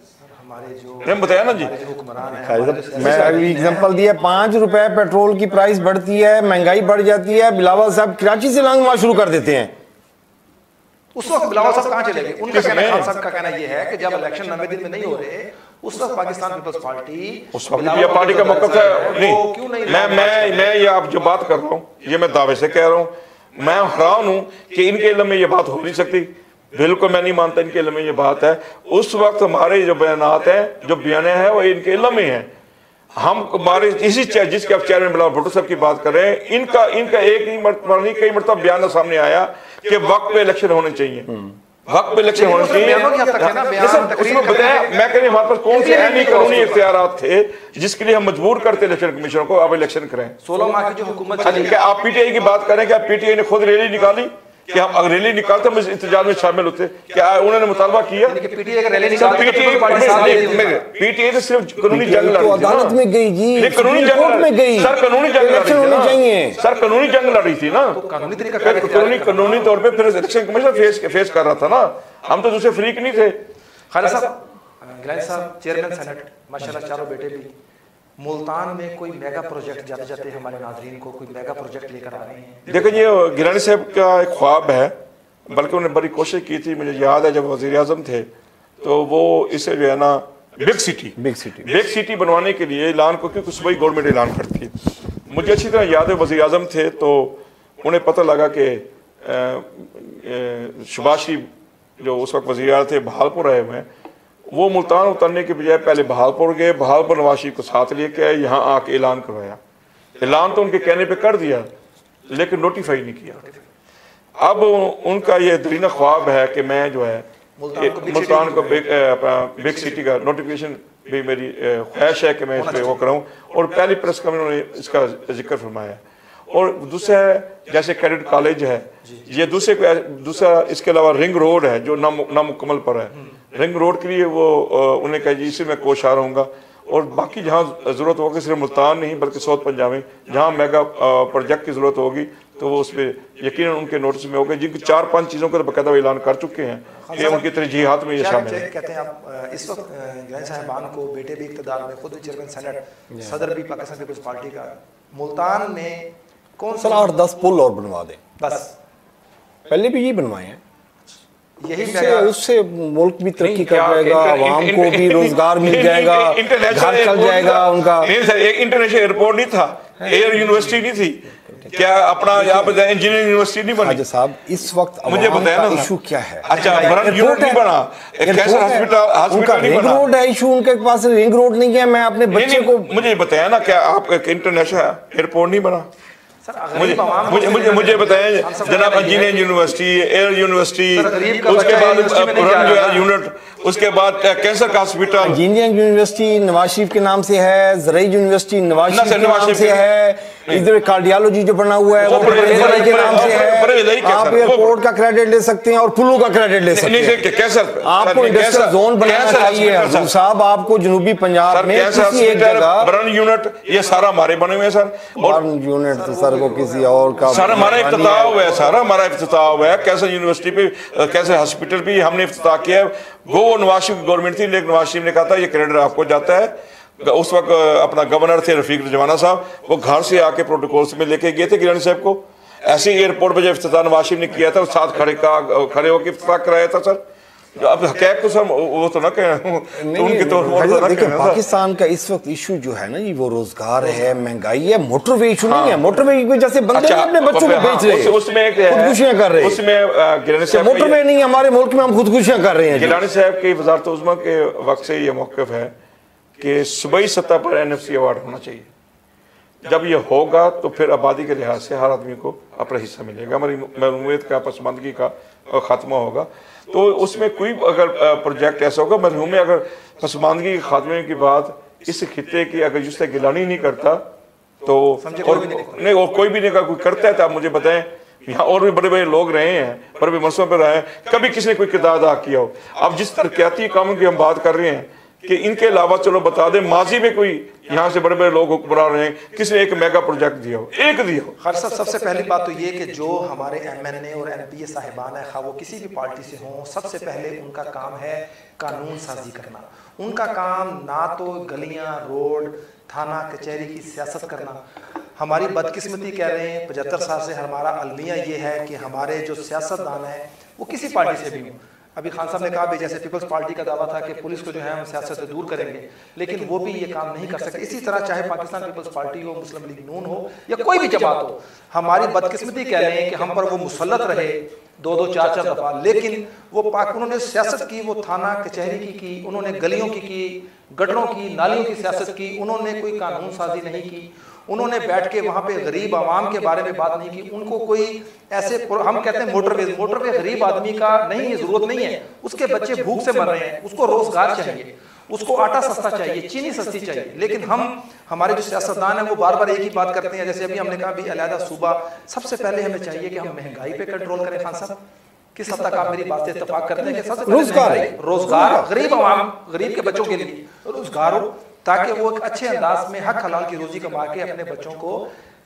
हम बताया ना जी। मैं अभी एग्जांपल दिया, 5 रुपए पेट्रोल की प्राइस बढ़ती है, महंगाई बढ़ जाती है, बिलावल साहब कराची से लांग मार शुरू कर देते हैं। उस वक्त बिलावल साहब कहां चले गए? उनका कहना, साहब का कहना यह है कि जब इलेक्शन 90 दिन में नहीं हो रहे, उस वक्त पाकिस्तान पीपल्स पार्टी, उस वक्त पीपल्स पार्टी का मौक़िफ़ है नहीं। मैं ये आप जो बात कर रहा हूँ, ये मैं दावे से कह रहा हूँ, मैं हैरान हूँ कि इनके इल्म में ये बात हो नहीं सकती। बिल्कुल मैं नहीं मानता इनके इल्म में ये बात है। उस वक्त हमारे जो बयानात हैं, जो बयान है, वो इनके इल्म में है। हम हमारे इसी जिसके आप चेयरमैन बिलावल भुट्टो साहब की बात कर रहे हैं, इनका एक नहीं मरतबा नहीं, कई मरतबा बयान सामने आया कि वक्त पे इलेक्शन होने चाहिए, वक्त पे इलेक्शन होने चाहिए। उसमें बताया, मैं कह रही हमारे पास कौन से ऐनी कानूनी इख्तियारात थे जिसके लिए हम मजबूर करते इलेक्शन कमीशन को अब इलेक्शन करें। 16 माह की जो हुकूमत, क्या आप पीटीआई की बात करें, क्या पीटीआई ने खुद रैली निकाली? क्या हम अगर रैली निकालते हम इस इंतजाम में शामिल होते? क्या उन्होंने मुतालबा किया? पीटीआई तो सिर्फ कानूनी जंग लड़ रही थी, अदालत में गई जी, कानूनी जंग में गई सर, कानूनी जंग लड़ रही थी सर, कानूनी जंग लड़ रही थी ना, कानूनी तौर पे फिर इलेक्शन कमीशन फेस कर रहा था ना, हम तो दूसरे फ्रीक नहीं थे। खालिद साहब, गिलानी साहब चेयरमैन सेनेट, माशाल्लाह चारों बेटे भी, मुल्तान में कोई मेगा प्रोजेक्ट जाते जाते हमारे नाज़रीन को कोई मेगा प्रोजेक्ट लेकर आ रहे हैं? देखिए, ये गिलानी साहब का एक ख्वाब है, बल्कि उन्होंने बड़ी कोशिश की थी। मुझे याद है जब वज़ीर आज़म थे तो वो इसे जो है ना बिग सिटी बनवाने के लिए ऐलान को, क्योंकि सुबह गवर्नमेंट ऐलान करती है। मुझे अच्छी तरह याद है वज़ीर आज़म थे तो उन्हें पता लगा कि शहबाज शरीफ जो उस वक्त वज़ीर आज़म थे बहालपुर आए हुए हैं, वो मुल्तान उतरने के बजाय पहले बहालपुर गए, बहालपुर नवाज शरीफ को साथ लेके आए, यहाँ आके ऐलान करवाया। ऐलान तो उनके कहने पे कर दिया लेकिन नोटिफाई नहीं किया। अब उनका ये दरीना ख्वाब है कि मैं जो है मुल्तान को बिग सिटी का नोटिफिकेशन भी मेरी ख्वाहिश है कि मैं इस पर वो कराऊँ, और पहली प्रेस कमेटी ने इसका जिक्र फरमाया। और दूसरा जैसे कैडेट कॉलेज है, ये दूसरा इसके अलावा रिंग रोड है जो नामुकम्मल पर है, रिंग रोड के लिए वो उन्हें कहा जी इसी में कोशिश रहूँगा। और बाकी जहाँ ज़रूरत होगी, सिर्फ मुल्तान नहीं बल्कि साउथ पंजाब में जहाँ मेगा प्रोजेक्ट की ज़रूरत होगी तो वो उस पर यकीन उनके नोटिस में होगा, जिनकी 4-5 चीज़ों का तो बाकायदा ऐलान कर चुके हैं कि उनकी तरजीहात में ये शामिल है। कहते हैं आप इस वक्त गिलानी साहबान को बेटे भी इक़्तिदार में, खुद भी चेयरमैन सेनेट, सदर भी पाकिस्तान पीपल्स पार्टी का, मुल्तान में कौन सा 8-10 पुल और बनवा दें, बस पहले भी ये बनवाए हैं, यही उससे मुल्क भी तरक्की कर जाएगा, आवाम को भी रोजगार मिल जाएगा, घर चल जाएगा उनका। एक इंटरनेशनल एयरपोर्ट नहीं था, एयर यूनिवर्सिटी नहीं थी, क्या अपना यहाँ पे इंजीनियरिंग यूनिवर्सिटी नहीं बनी? साहब इस वक्त मुझे बताया ना इशू क्या है? अच्छा, बरन यूनिट नहीं बना, कैंसर हॉस्पिटल नहीं बना, रिंग रोड है इशू, उनके पास रिंग रोड नहीं है। मैं अपने बच्चे को मुझे बताया ना, क्या आप इंटरनेशनल एयरपोर्ट नहीं बना? मुझे बताएं जनाब, इंजीनियरिंग यूनिवर्सिटी, एयर यूनिवर्सिटी, उसके बाद जो है यूनिट, उसके बाद कैंसर का hospital. Engineering university Nawaz Sharif के नाम से है, ज़राई यूनिवर्सिटी नवाज शरीफ के नाम से है, इधर कार्डियोलॉजी जो बना हुआ है वो परवेज़ के नाम से है। आप एयरपोर्ट का क्रेडिट ले सकते हैं और पुलों का क्रेडिट ले सकते हैं। आपको इंडस्ट्रियल जोन बनाना चाहिए हजूर साहब, आपको जनूबी पंजाब में किसी एक जगह बर्न यूनिट, ये सारा हमारे बने हुए हैं सर। बर्न यूनिट तो सर को किसी और का सारा हमारा इफ्तिताह हुआ है, सारा हमारा इफ्तिताह हुआ है। कैंसर यूनिवर्सिटी पे, कैंसर हॉस्पिटल भी हमने इफ्तिताह किया है। वो नवाज शरीफ की गवर्नमेंट थी, लेकिन नवाज शरीफ ने कहा था ये क्रेडिट आपको जाता है। उस वक्त अपना गवर्नर थे रफीक रजवाना साहब, वो घर से आके प्रोटोकॉल्स में लेके गए थे गिलानी साहब को। ऐसे एयरपोर्ट पर जब इफ्तिताह नवाज शरीफ ने किया था, साथ खड़े होकर इफ्तिताह कराया था सर। जो अब हकैक को सब वो तो ना कहना देखिए पाकिस्तान का इस वक्त इशू जो है ना जी वो रोजगार है, महंगाई है, मोटरवे इशू नहीं है। मोटरवे की वजह से बंदे अपने बच्चों को बेच रहे हैं, उसमें खुदकुशियां कर रहे हैं। उसमें गिलानी साहब मोटरवे नहीं हमारे मुल्क में, हम खुदकुशियां कर रहे हैं। गिलानी साहब की वजारत उज़्मा के वक्त से ये मौक़िफ़ है कि सूबाई सतह पर NFC अवार्ड होना चाहिए। जब ये होगा तो फिर आबादी के लिहाज से हर आदमी को अपना हिस्सा मिलेगा। हमारी महरूमियत का, पसमानदगी का खात्मा होगा। तो उसमें कोई अगर प्रोजेक्ट ऐसा होगा, मरहूम में अगर पसमानदगी के खात्मे की बात इस खित्ते की अगर जिससे गिलानी नहीं करता तो नहीं, और कोई भी नहीं कोई करता है तो आप मुझे बताएं। यहाँ और भी बड़े बड़े लोग रहे हैं, बड़े बड़े मसलों पर रहे हैं, कभी किसी ने कोई किरदार अदा किया हो। अब जिस तरक्याती कामों की हम बात कर रहे हैं कि इनके अलावा चलो बता दें माजी में कोई यहाँ से बड़े बड़े लोग हुक्मरान रहे हैं, किसी ने एक मेगा प्रोजेक्ट दिया हो, एक दिया हो। खैर साहब, सबसे पहली बात तो ये कि जो हमारे MNA और MPA साहिबान है, खा वो किसी भी पार्टी से हों, सबसे पहले उनका काम है कानून साजी करना। उनका काम ना तो गलियाँ, रोड, थाना, कचहरी की सियासत करना। हमारी बदकिस्मती कह रहे हैं 75 साल से हमारा अलमिया ये है कि हमारे जो सियासतदान हैं वो किसी पार्टी से भी हों। अभी खान साहब ने कहा भी जैसे पीपल्स पार्टी का दावा था कि पुलिस को जो है हम सियासत से दूर करेंगे, लेकिन वो भी ये काम नहीं कर सकते। इसी तरह चाहे पाकिस्तान पीपल्स पार्टी हो, मुस्लिम लीग नून हो या कोई भी जमात हो, हमारी बदकिस्मती कह रहे हैं कि हम पर वो मुसल्लत रहे 2-2, 4-4 दफा, लेकिन वो उन्होंने सियासत की, वो थाना कचहरी की, उन्होंने गलियों की, गटरों की, नालियों की सियासत की, उन्होंने कोई कानून साजी नहीं की, उन्होंने बैठ के वहाँ पे गरीब आवाम के बारे में बात नहीं की। उनको कोई ऐसे, हम कहते हैं मोटरवे गरीब आदमी का नहीं है, जरूरत नहीं है, उसके बच्चे भूख से मर रहे हैं, उसको रोजगार चाहिए, उसको आटा सस्ता चाहिए, चीनी सस्ती चाहिए। लेकिन हमारे जो सियासतदान है वो बार बार एक ही बात करते हैं। जैसे अभी हमने कहा भी अलहदा सूबा, सबसे पहले हमें चाहिए कि हम महंगाई पे कंट्रोल करें। खान साहब, किस हद तक आप मेरी बात से इत्तेफाक करते हैं कि सबसे रोजगार गरीब आवाम, गरीब के बच्चों के लिए रोजगार हो, ताकि वो एक अच्छे अंदाज में हक हलाल की रोजी कमा के अपने बच्चों को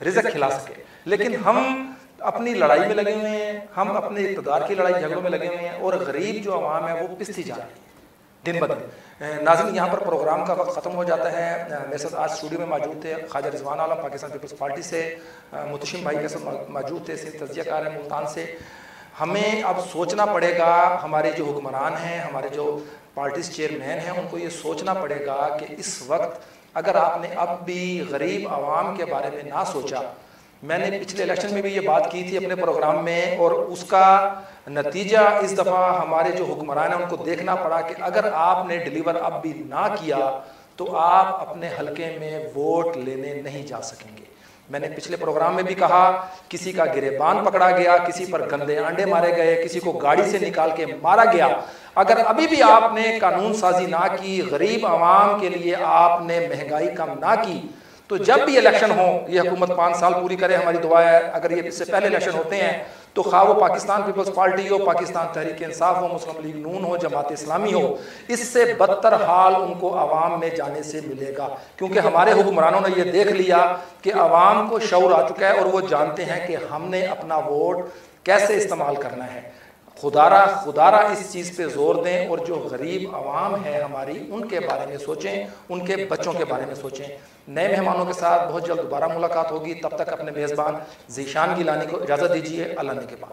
रिज़्क खिला सके। लेकिन हम अपनी लड़ाई में लगे हुए हैं, हम अपने इक़्तिदार की लड़ाई झगड़ों में लगे हुए हैं, और गरीब जो आवाम है वो पिसती जा रही है दिन ब दिन। नाज़रीन, यहाँ पर प्रोग्राम का वक्त ख़त्म हो जाता है। मेरे साथ आज स्टूडियो में मौजूद थे ख्वाजा रिजवान आलम पाकिस्तान पीपल्स पार्टी से, मुतशिम भाई के साथ मौजूद थे सिंध तज्ज़ियाकार हैं मुल्तान से। हमें अब सोचना पड़ेगा, हमारे जो हुक्मरान हैं, हमारे जो पार्टीज चेयरमैन हैं, उनको ये सोचना पड़ेगा कि इस वक्त अगर आपने अब भी गरीब आवाम के बारे में ना सोचा, मैंने पिछले इलेक्शन में भी ये बात की थी अपने प्रोग्राम में, और उसका नतीजा इस दफ़ा हमारे जो हुक्मरान हैं उनको देखना पड़ा कि अगर आपने डिलीवर अब भी ना किया तो आप अपने हलके में वोट लेने नहीं जा सकेंगे। मैंने पिछले प्रोग्राम में भी कहा, किसी का गिरेबान पकड़ा गया, किसी पर गंदे अंडे मारे गए, किसी को गाड़ी से निकाल के मारा गया। अगर अभी भी आपने कानून साजी ना की, गरीब आवाम के लिए आपने महंगाई कम ना की, तो जब भी इलेक्शन हो, ये हुकूमत 5 साल पूरी करे, हमारी दुआ है। अगर ये इससे पहले इलेक्शन होते हैं तो खा वो पाकिस्तान पीपल्स पार्टी हो, पाकिस्तान तहरीक इंसाफ हो, मुस्लिम लीग नून हो, जमात इस्लामी हो, इससे बदतर हाल उनको आवाम में जाने से मिलेगा। क्योंकि हमारे हुक्मरानों ने ये देख लिया कि आवाम को शऊर आ चुका है और वो जानते हैं कि हमने अपना वोट कैसे इस्तेमाल करना है। खुदारा इस चीज़ पे जोर दें, और जो गरीब आवाम है हमारी, उनके बारे में सोचें, उनके बच्चों के बारे में सोचें। नए मेहमानों के साथ बहुत जल्द दोबारा मुलाकात होगी। तब तक अपने मेज़बान ज़ीशान गिलानी को इजाज़त दीजिए। अल्लाह ने के बाद।